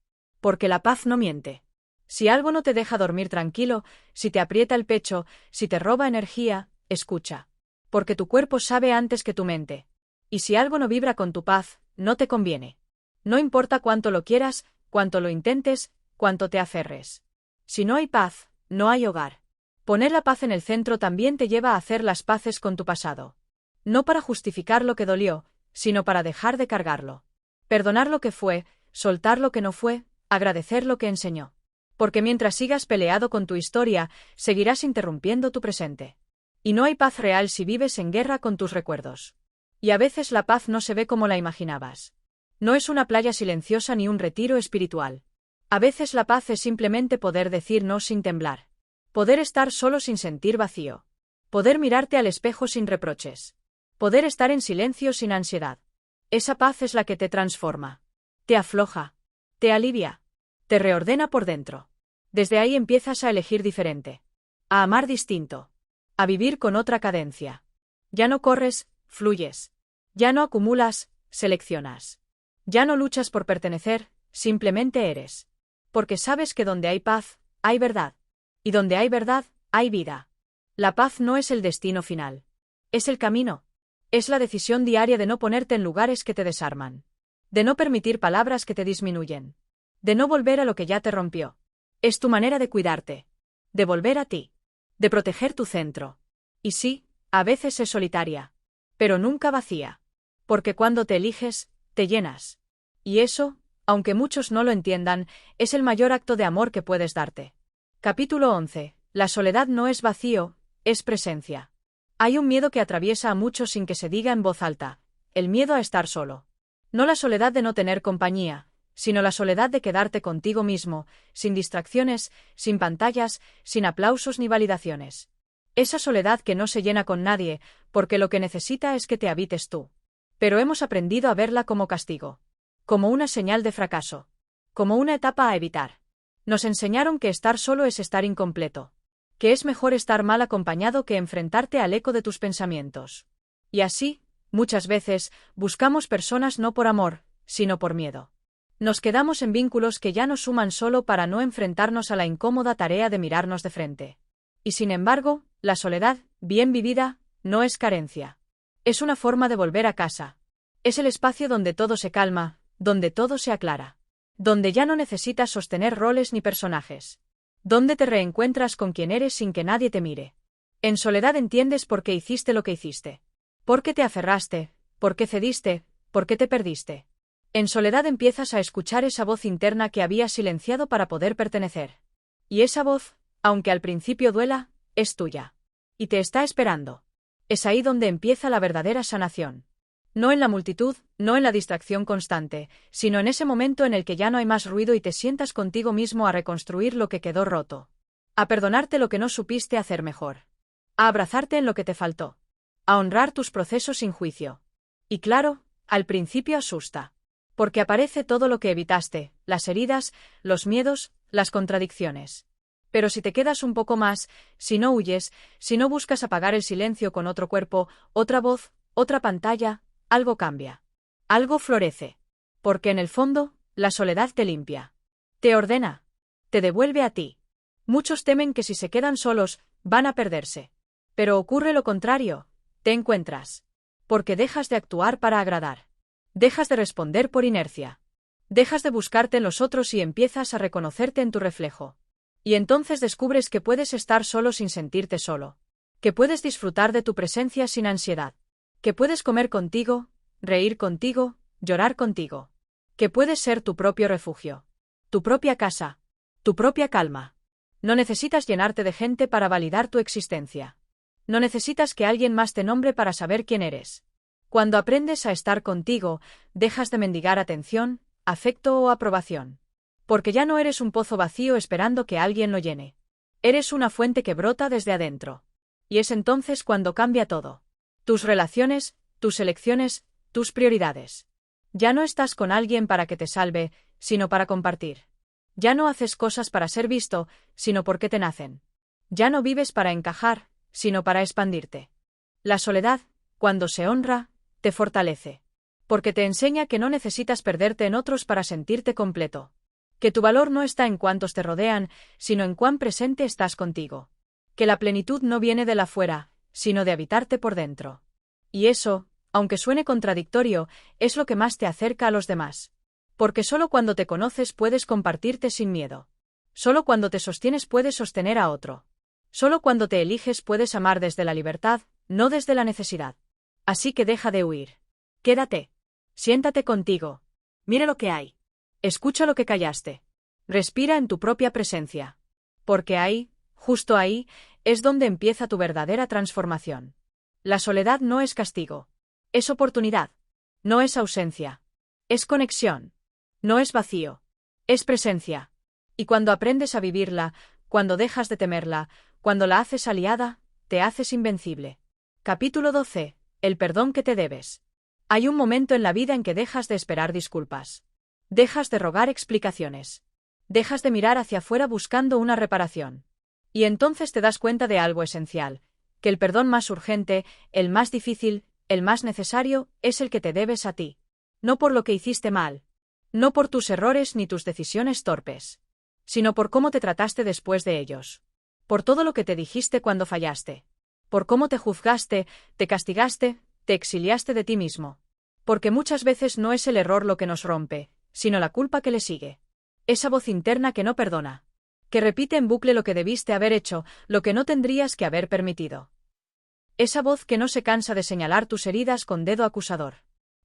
Porque la paz no miente. Si algo no te deja dormir tranquilo, si te aprieta el pecho, si te roba energía, escucha. Porque tu cuerpo sabe antes que tu mente. Y si algo no vibra con tu paz, no te conviene. No importa cuánto lo quieras, cuánto lo intentes, cuánto te aferres. Si no hay paz, no hay hogar. Poner la paz en el centro también te lleva a hacer las paces con tu pasado. No para justificar lo que dolió, sino para dejar de cargarlo. Perdonar lo que fue, soltar lo que no fue, agradecer lo que enseñó. Porque mientras sigas peleado con tu historia, seguirás interrumpiendo tu presente. Y no hay paz real si vives en guerra con tus recuerdos. Y a veces la paz no se ve como la imaginabas. No es una playa silenciosa ni un retiro espiritual. A veces la paz es simplemente poder decir no sin temblar. Poder estar solo sin sentir vacío. Poder mirarte al espejo sin reproches. Poder estar en silencio sin ansiedad. Esa paz es la que te transforma. Te afloja. Te alivia. Te reordena por dentro. Desde ahí empiezas a elegir diferente. A amar distinto. A vivir con otra cadencia. Ya no corres, fluyes. Ya no acumulas, seleccionas. Ya no luchas por pertenecer, simplemente eres. Porque sabes que donde hay paz, hay verdad. Y donde hay verdad, hay vida. La paz no es el destino final. Es el camino. Es la decisión diaria de no ponerte en lugares que te desarman. De no permitir palabras que te disminuyen. De no volver a lo que ya te rompió. Es tu manera de cuidarte. De volver a ti. De proteger tu centro. Y sí, a veces es solitaria. Pero nunca vacía. Porque cuando te eliges, te llenas. Y eso, aunque muchos no lo entiendan, es el mayor acto de amor que puedes darte. Capítulo 11. La soledad no es vacío, es presencia. Hay un miedo que atraviesa a muchos sin que se diga en voz alta. El miedo a estar solo. No la soledad de no tener compañía, sino la soledad de quedarte contigo mismo, sin distracciones, sin pantallas, sin aplausos ni validaciones. Esa soledad que no se llena con nadie, porque lo que necesita es que te habites tú. Pero hemos aprendido a verla como castigo. Como una señal de fracaso. Como una etapa a evitar. Nos enseñaron que estar solo es estar incompleto. Que es mejor estar mal acompañado que enfrentarte al eco de tus pensamientos. Y así, muchas veces, buscamos personas no por amor, sino por miedo. Nos quedamos en vínculos que ya nos suman solo para no enfrentarnos a la incómoda tarea de mirarnos de frente. Y sin embargo, la soledad, bien vivida, no es carencia. Es una forma de volver a casa. Es el espacio donde todo se calma, donde todo se aclara. Donde ya no necesitas sostener roles ni personajes. Donde te reencuentras con quien eres sin que nadie te mire. En soledad entiendes por qué hiciste lo que hiciste. Por qué te aferraste, por qué cediste, por qué te perdiste. En soledad empiezas a escuchar esa voz interna que habías silenciado para poder pertenecer. Y esa voz, aunque al principio duela, es tuya. Y te está esperando. Es ahí donde empieza la verdadera sanación. No en la multitud, no en la distracción constante, sino en ese momento en el que ya no hay más ruido y te sientas contigo mismo a reconstruir lo que quedó roto. A perdonarte lo que no supiste hacer mejor. a abrazarte en lo que te faltó, a honrar tus procesos sin juicio. Y claro, al principio asusta. Porque aparece todo lo que evitaste, las heridas, los miedos, las contradicciones. Pero si te quedas un poco más, si no huyes, si no buscas apagar el silencio con otro cuerpo, otra voz, otra pantalla, algo cambia. Algo florece. Porque en el fondo, la soledad te limpia. Te ordena. Te devuelve a ti. Muchos temen que si se quedan solos, van a perderse. Pero ocurre lo contrario. Te encuentras. Porque dejas de actuar para agradar. Dejas de responder por inercia. Dejas de buscarte en los otros y empiezas a reconocerte en tu reflejo. Y entonces descubres que puedes estar solo sin sentirte solo. Que puedes disfrutar de tu presencia sin ansiedad. Que puedes comer contigo, reír contigo, llorar contigo. Que puedes ser tu propio refugio. Tu propia casa. Tu propia calma. No necesitas llenarte de gente para validar tu existencia. No necesitas que alguien más te nombre para saber quién eres. Cuando aprendes a estar contigo, dejas de mendigar atención, afecto o aprobación. Porque ya no eres un pozo vacío esperando que alguien lo llene. Eres una fuente que brota desde adentro. Y es entonces cuando cambia todo. Tus relaciones, tus elecciones, tus prioridades. Ya no estás con alguien para que te salve, sino para compartir. Ya no haces cosas para ser visto, sino porque te nacen. Ya no vives para encajar, sino para expandirte. La soledad, cuando se honra, te fortalece. Porque te enseña que no necesitas perderte en otros para sentirte completo. Que tu valor no está en cuántos te rodean, sino en cuán presente estás contigo. Que la plenitud no viene de la fuera, sino de habitarte por dentro. Y eso, aunque suene contradictorio, es lo que más te acerca a los demás. Porque solo cuando te conoces puedes compartirte sin miedo. Solo cuando te sostienes puedes sostener a otro. Solo cuando te eliges puedes amar desde la libertad, no desde la necesidad. Así que deja de huir. Quédate. Siéntate contigo. Mira lo que hay. Escucha lo que callaste. Respira en tu propia presencia. Porque ahí, justo ahí, es donde empieza tu verdadera transformación. La soledad no es castigo. Es oportunidad. No es ausencia. Es conexión. No es vacío. Es presencia. Y cuando aprendes a vivirla, cuando dejas de temerla, cuando la haces aliada, te haces invencible. Capítulo 12. El perdón que te debes. Hay un momento en la vida en que dejas de esperar disculpas. Dejas de rogar explicaciones. Dejas de mirar hacia afuera buscando una reparación. Y entonces te das cuenta de algo esencial, que el perdón más urgente, el más difícil, el más necesario, es el que te debes a ti. No por lo que hiciste mal. No por tus errores ni tus decisiones torpes. Sino por cómo te trataste después de ellos. Por todo lo que te dijiste cuando fallaste. Por cómo te juzgaste, te castigaste, te exiliaste de ti mismo. Porque muchas veces no es el error lo que nos rompe, sino la culpa que le sigue. Esa voz interna que no perdona. Que repite en bucle lo que debiste haber hecho, lo que no tendrías que haber permitido. Esa voz que no se cansa de señalar tus heridas con dedo acusador.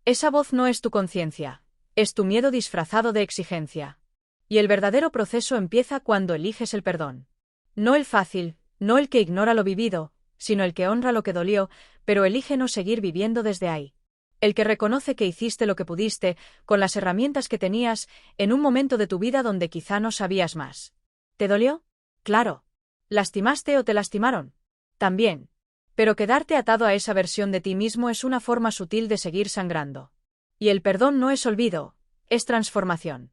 Esa voz no es tu conciencia, es tu miedo disfrazado de exigencia. Y el verdadero proceso empieza cuando eliges el perdón. No el fácil, no el que ignora lo vivido, sino el que honra lo que dolió, pero elige no seguir viviendo desde ahí. El que reconoce que hiciste lo que pudiste, con las herramientas que tenías, en un momento de tu vida donde quizá no sabías más. ¿Te dolió? Claro. ¿Lastimaste o te lastimaron? También. Pero quedarte atado a esa versión de ti mismo es una forma sutil de seguir sangrando. Y el perdón no es olvido, es transformación.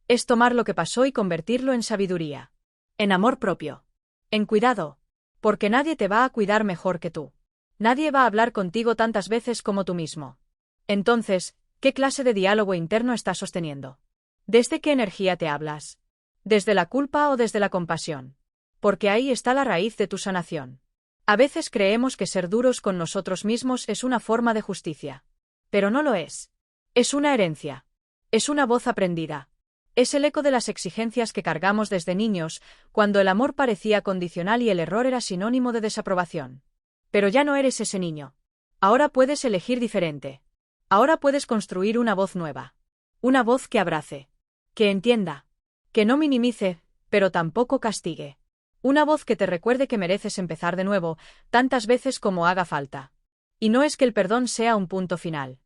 Es tomar lo que pasó y convertirlo en sabiduría. En amor propio. En cuidado. Porque nadie te va a cuidar mejor que tú. Nadie va a hablar contigo tantas veces como tú mismo. Entonces, ¿qué clase de diálogo interno estás sosteniendo? ¿Desde qué energía te hablas? ¿Desde la culpa o desde la compasión? Porque ahí está la raíz de tu sanación. A veces creemos que ser duros con nosotros mismos es una forma de justicia. Pero no lo es. Es una herencia. Es una voz aprendida. Es el eco de las exigencias que cargamos desde niños, cuando el amor parecía condicional y el error era sinónimo de desaprobación. Pero ya no eres ese niño. Ahora puedes elegir diferente. Ahora puedes construir una voz nueva. Una voz que abrace. Que entienda. Que no minimice, pero tampoco castigue. Una voz que te recuerde que mereces empezar de nuevo, tantas veces como haga falta. Y no es que el perdón sea un punto final.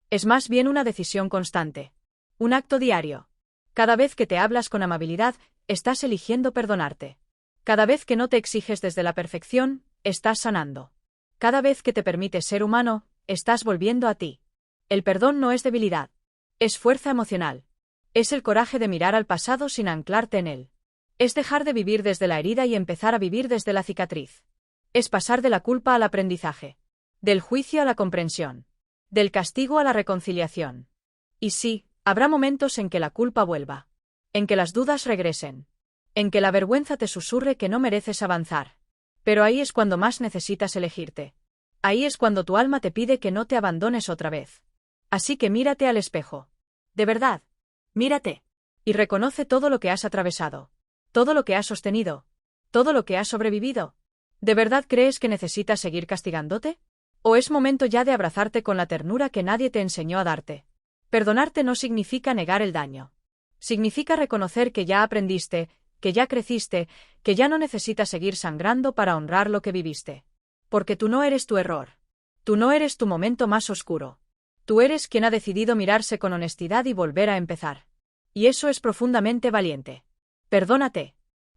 Es más bien una decisión constante. Un acto diario. Cada vez que te hablas con amabilidad, estás eligiendo perdonarte. Cada vez que no te exiges desde la perfección, estás sanando. Cada vez que te permites ser humano, estás volviendo a ti. El perdón no es debilidad. Es fuerza emocional. Es el coraje de mirar al pasado sin anclarte en él. Es dejar de vivir desde la herida y empezar a vivir desde la cicatriz. Es pasar de la culpa al aprendizaje. Del juicio a la comprensión. Del castigo a la reconciliación. Y sí, habrá momentos en que la culpa vuelva. En que las dudas regresen. En que la vergüenza te susurre que no mereces avanzar. Pero ahí es cuando más necesitas elegirte. Ahí es cuando tu alma te pide que no te abandones otra vez. Así que mírate al espejo. De verdad. Mírate. Y reconoce todo lo que has atravesado. Todo lo que has sostenido. Todo lo que has sobrevivido. ¿De verdad crees que necesitas seguir castigándote? ¿O es momento ya de abrazarte con la ternura que nadie te enseñó a darte? Perdonarte no significa negar el daño. Significa reconocer que ya aprendiste, que ya creciste, que ya no necesitas seguir sangrando para honrar lo que viviste. Porque tú no eres tu error. Tú no eres tu momento más oscuro. Tú eres quien ha decidido mirarse con honestidad y volver a empezar. Y eso es profundamente valiente. Perdónate.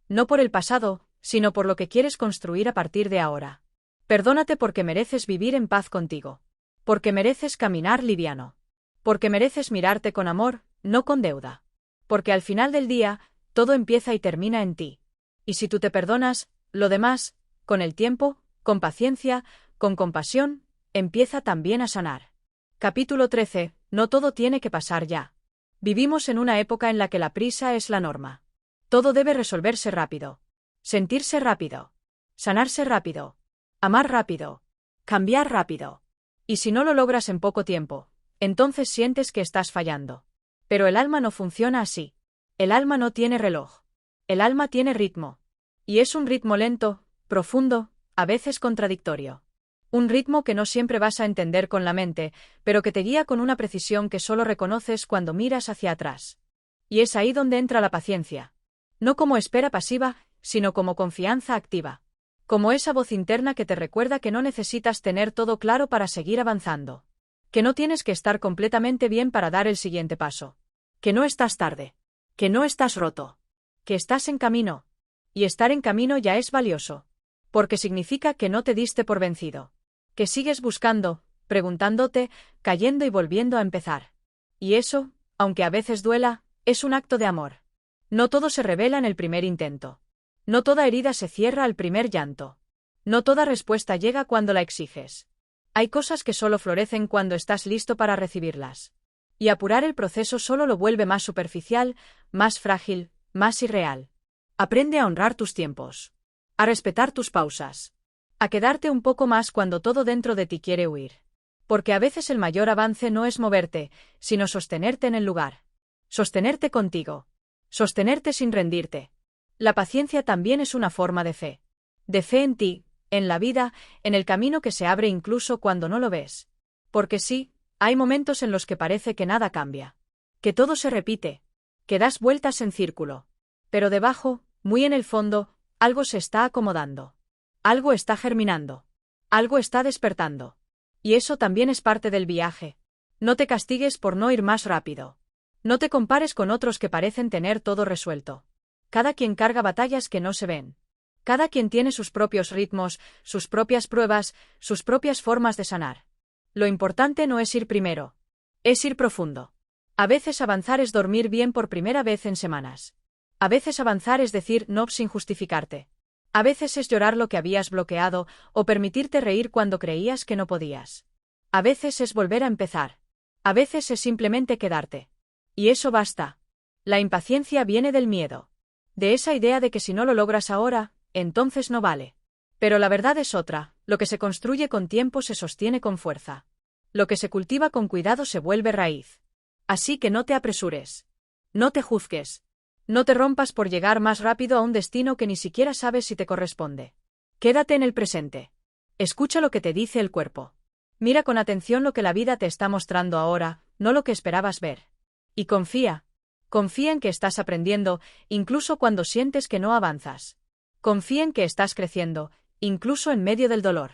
No por el pasado, sino por lo que quieres construir a partir de ahora. Perdónate porque mereces vivir en paz contigo. Porque mereces caminar liviano. Porque mereces mirarte con amor, no con deuda. Porque al final del día, todo empieza y termina en ti. Y si tú te perdonas, lo demás, con el tiempo, con paciencia, con compasión, empieza también a sanar. Capítulo 13. No todo tiene que pasar ya. Vivimos en una época en la que la prisa es la norma. Todo debe resolverse rápido. Sentirse rápido. Sanarse rápido. Amar rápido. Cambiar rápido. Y si no lo logras en poco tiempo, entonces sientes que estás fallando. Pero el alma no funciona así. El alma no tiene reloj. El alma tiene ritmo. Y es un ritmo lento, profundo, a veces contradictorio. Un ritmo que no siempre vas a entender con la mente, pero que te guía con una precisión que solo reconoces cuando miras hacia atrás. Y es ahí donde entra la paciencia. No como espera pasiva, sino como confianza activa. Como esa voz interna que te recuerda que no necesitas tener todo claro para seguir avanzando. Que no tienes que estar completamente bien para dar el siguiente paso. Que no estás tarde. Que no estás roto. Que estás en camino. Y estar en camino ya es valioso. Porque significa que no te diste por vencido. Que sigues buscando, preguntándote, cayendo y volviendo a empezar. Y eso, aunque a veces duela, es un acto de amor. No todo se revela en el primer intento. No toda herida se cierra al primer llanto. No toda respuesta llega cuando la exiges. Hay cosas que solo florecen cuando estás listo para recibirlas. Y apurar el proceso solo lo vuelve más superficial, más frágil, más irreal. Aprende a honrar tus tiempos. A respetar tus pausas. A quedarte un poco más cuando todo dentro de ti quiere huir. Porque a veces el mayor avance no es moverte, sino sostenerte en el lugar. Sostenerte contigo. Sostenerte sin rendirte. La paciencia también es una forma de fe. De fe en ti, en la vida, en el camino que se abre incluso cuando no lo ves. Porque sí, hay momentos en los que parece que nada cambia. Que todo se repite. Que das vueltas en círculo. Pero debajo, muy en el fondo, algo se está acomodando. Algo está germinando. Algo está despertando. Y eso también es parte del viaje. No te castigues por no ir más rápido. No te compares con otros que parecen tener todo resuelto. Cada quien carga batallas que no se ven. Cada quien tiene sus propios ritmos, sus propias pruebas, sus propias formas de sanar. Lo importante no es ir primero. Es ir profundo. A veces avanzar es dormir bien por primera vez en semanas. A veces avanzar es decir no sin justificarte. A veces es llorar lo que habías bloqueado o permitirte reír cuando creías que no podías. A veces es volver a empezar. A veces es simplemente quedarte. Y eso basta. La impaciencia viene del miedo. De esa idea de que si no lo logras ahora, entonces no vale. Pero la verdad es otra, lo que se construye con tiempo se sostiene con fuerza. Lo que se cultiva con cuidado se vuelve raíz. Así que no te apresures. No te juzgues. No te rompas por llegar más rápido a un destino que ni siquiera sabes si te corresponde. Quédate en el presente. Escucha lo que te dice el cuerpo. Mira con atención lo que la vida te está mostrando ahora, no lo que esperabas ver. Y confía. Confía en que estás aprendiendo, incluso cuando sientes que no avanzas. Confía en que estás creciendo, incluso en medio del dolor.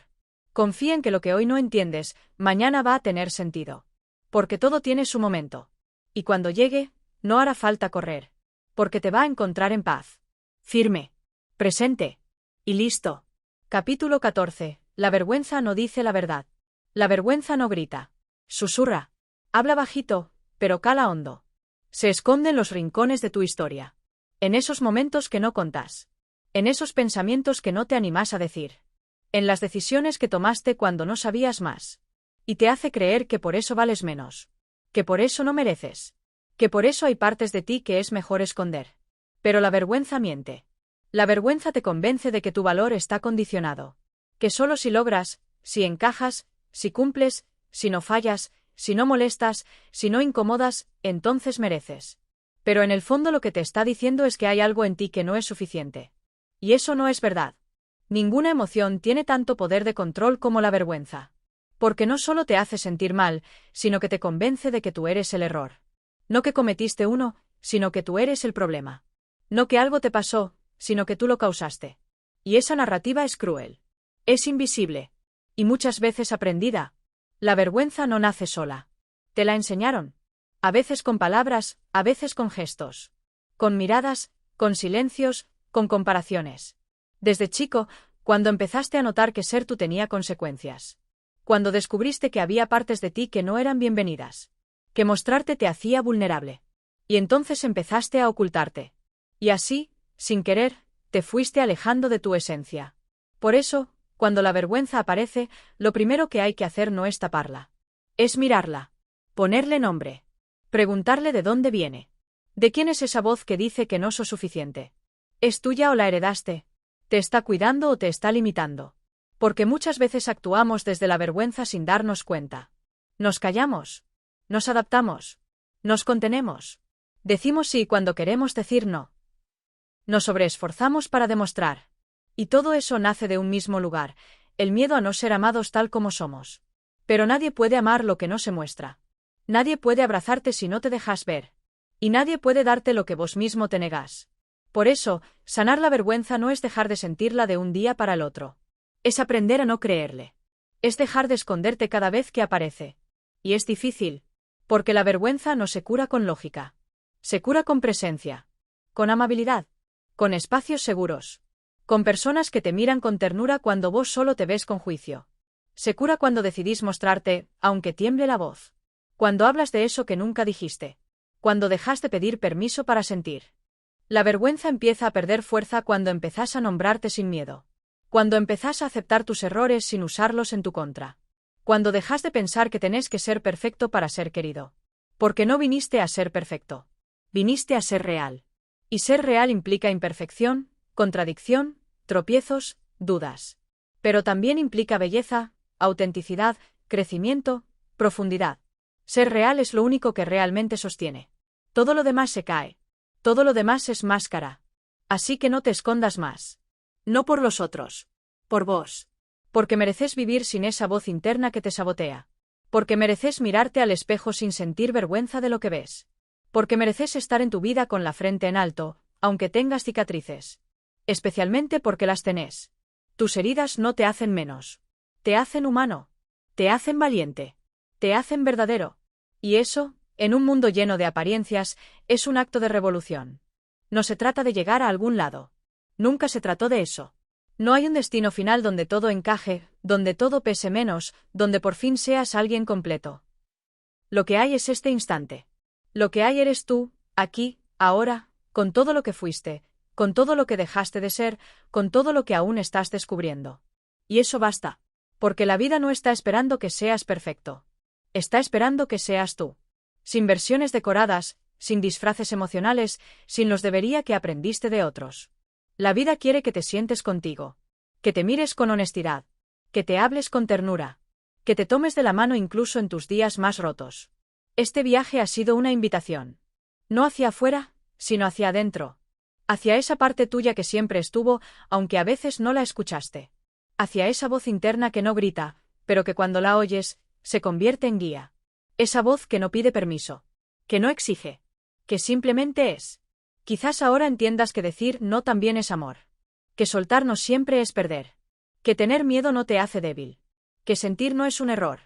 Confía en que lo que hoy no entiendes, mañana va a tener sentido. Porque todo tiene su momento. Y cuando llegue, no hará falta correr. Porque te va a encontrar en paz. Firme. Presente. Y listo. Capítulo 14. La vergüenza no dice la verdad. La vergüenza no grita. Susurra. Habla bajito, pero cala hondo. Se esconde en los rincones de tu historia. En esos momentos que no contás. En esos pensamientos que no te animás a decir. En las decisiones que tomaste cuando no sabías más. Y te hace creer que por eso vales menos. Que por eso no mereces. Que por eso hay partes de ti que es mejor esconder. Pero la vergüenza miente. La vergüenza te convence de que tu valor está condicionado. Que solo si logras, si encajas, si cumples, si no fallas, si no molestas, si no incomodas, entonces mereces. Pero en el fondo lo que te está diciendo es que hay algo en ti que no es suficiente. Y eso no es verdad. Ninguna emoción tiene tanto poder de control como la vergüenza. Porque no solo te hace sentir mal, sino que te convence de que tú eres el error. No que cometiste uno, sino que tú eres el problema. No que algo te pasó, sino que tú lo causaste. Y esa narrativa es cruel. Es invisible. Y muchas veces aprendida. La vergüenza no nace sola. Te la enseñaron. A veces con palabras, a veces con gestos. Con miradas, con silencios, con comparaciones. Desde chico, cuando empezaste a notar que ser tú tenía consecuencias. Cuando descubriste que había partes de ti que no eran bienvenidas. Que mostrarte te hacía vulnerable. Y entonces empezaste a ocultarte. Y así, sin querer, te fuiste alejando de tu esencia. Por eso, cuando la vergüenza aparece, lo primero que hay que hacer no es taparla. Es mirarla. Ponerle nombre. Preguntarle de dónde viene. ¿De quién es esa voz que dice que no sos suficiente? ¿Es tuya o la heredaste? ¿Te está cuidando o te está limitando? Porque muchas veces actuamos desde la vergüenza sin darnos cuenta. Nos callamos. Nos adaptamos. Nos contenemos. Decimos sí cuando queremos decir no. Nos sobreesforzamos para demostrar. Y todo eso nace de un mismo lugar, el miedo a no ser amados tal como somos. Pero nadie puede amar lo que no se muestra. Nadie puede abrazarte si no te dejas ver. Y nadie puede darte lo que vos mismo te negás. Por eso, sanar la vergüenza no es dejar de sentirla de un día para el otro. Es aprender a no creerle. Es dejar de esconderte cada vez que aparece. Y es difícil. Porque la vergüenza no se cura con lógica. Se cura con presencia. Con amabilidad. Con espacios seguros. Con personas que te miran con ternura cuando vos solo te ves con juicio. Se cura cuando decidís mostrarte, aunque tiemble la voz. Cuando hablas de eso que nunca dijiste. Cuando dejas de pedir permiso para sentir. La vergüenza empieza a perder fuerza cuando empezás a nombrarte sin miedo. Cuando empezás a aceptar tus errores sin usarlos en tu contra. Cuando dejas de pensar que tenés que ser perfecto para ser querido. Porque no viniste a ser perfecto. Viniste a ser real. Y ser real implica imperfección, contradicción, tropiezos, dudas. Pero también implica belleza, autenticidad, crecimiento, profundidad. Ser real es lo único que realmente sostiene. Todo lo demás se cae. Todo lo demás es máscara. Así que no te escondas más. No por los otros. Por vos. Porque mereces vivir sin esa voz interna que te sabotea. Porque mereces mirarte al espejo sin sentir vergüenza de lo que ves. Porque mereces estar en tu vida con la frente en alto, aunque tengas cicatrices. Especialmente porque las tenés. Tus heridas no te hacen menos. Te hacen humano. Te hacen valiente. Te hacen verdadero. Y eso, en un mundo lleno de apariencias, es un acto de revolución. No se trata de llegar a algún lado. Nunca se trató de eso. No hay un destino final donde todo encaje, donde todo pese menos, donde por fin seas alguien completo. Lo que hay es este instante. Lo que hay eres tú, aquí, ahora, con todo lo que fuiste, con todo lo que dejaste de ser, con todo lo que aún estás descubriendo. Y eso basta. Porque la vida no está esperando que seas perfecto. Está esperando que seas tú. Sin versiones decoradas, sin disfraces emocionales, sin los debería que aprendiste de otros. La vida quiere que te sientes contigo. Que te mires con honestidad. Que te hables con ternura. Que te tomes de la mano incluso en tus días más rotos. Este viaje ha sido una invitación. No hacia afuera, sino hacia adentro. Hacia esa parte tuya que siempre estuvo, aunque a veces no la escuchaste. Hacia esa voz interna que no grita, pero que cuando la oyes, se convierte en guía. Esa voz que no pide permiso. Que no exige. Que simplemente es. Quizás ahora entiendas que decir no también es amor. Que soltar no siempre es perder. Que tener miedo no te hace débil. Que sentir no es un error.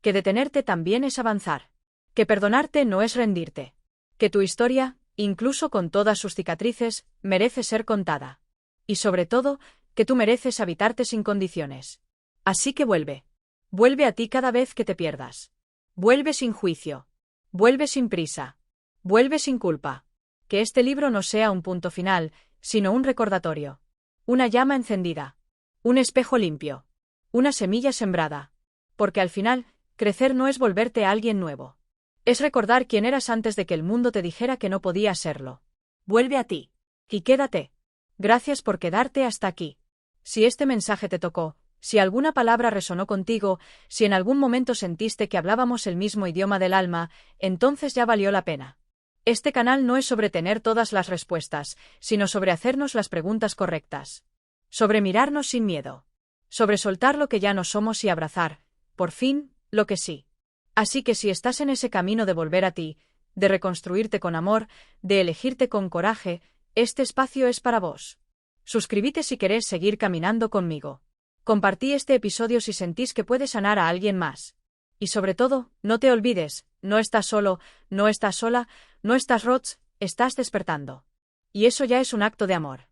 Que detenerte también es avanzar. Que perdonarte no es rendirte. Que tu historia, incluso con todas sus cicatrices, merece ser contada. Y sobre todo, que tú mereces habitarte sin condiciones. Así que vuelve. Vuelve a ti cada vez que te pierdas. Vuelve sin juicio. Vuelve sin prisa. Vuelve sin culpa. Que este libro no sea un punto final, sino un recordatorio. Una llama encendida. Un espejo limpio. Una semilla sembrada. Porque al final, crecer no es volverte a alguien nuevo. Es recordar quién eras antes de que el mundo te dijera que no podías serlo. Vuelve a ti. Y quédate. Gracias por quedarte hasta aquí. Si este mensaje te tocó, si alguna palabra resonó contigo, si en algún momento sentiste que hablábamos el mismo idioma del alma, entonces ya valió la pena. Este canal no es sobre tener todas las respuestas, sino sobre hacernos las preguntas correctas. Sobre mirarnos sin miedo. Sobre soltar lo que ya no somos y abrazar, por fin, lo que sí. Así que si estás en ese camino de volver a ti, de reconstruirte con amor, de elegirte con coraje, este espacio es para vos. Suscríbete si querés seguir caminando conmigo. Compartí este episodio si sentís que puede sanar a alguien más. Y sobre todo, no te olvides, no estás solo, no estás sola, no estás rots, estás despertando. Y eso ya es un acto de amor.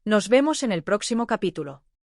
Nos vemos en el próximo capítulo.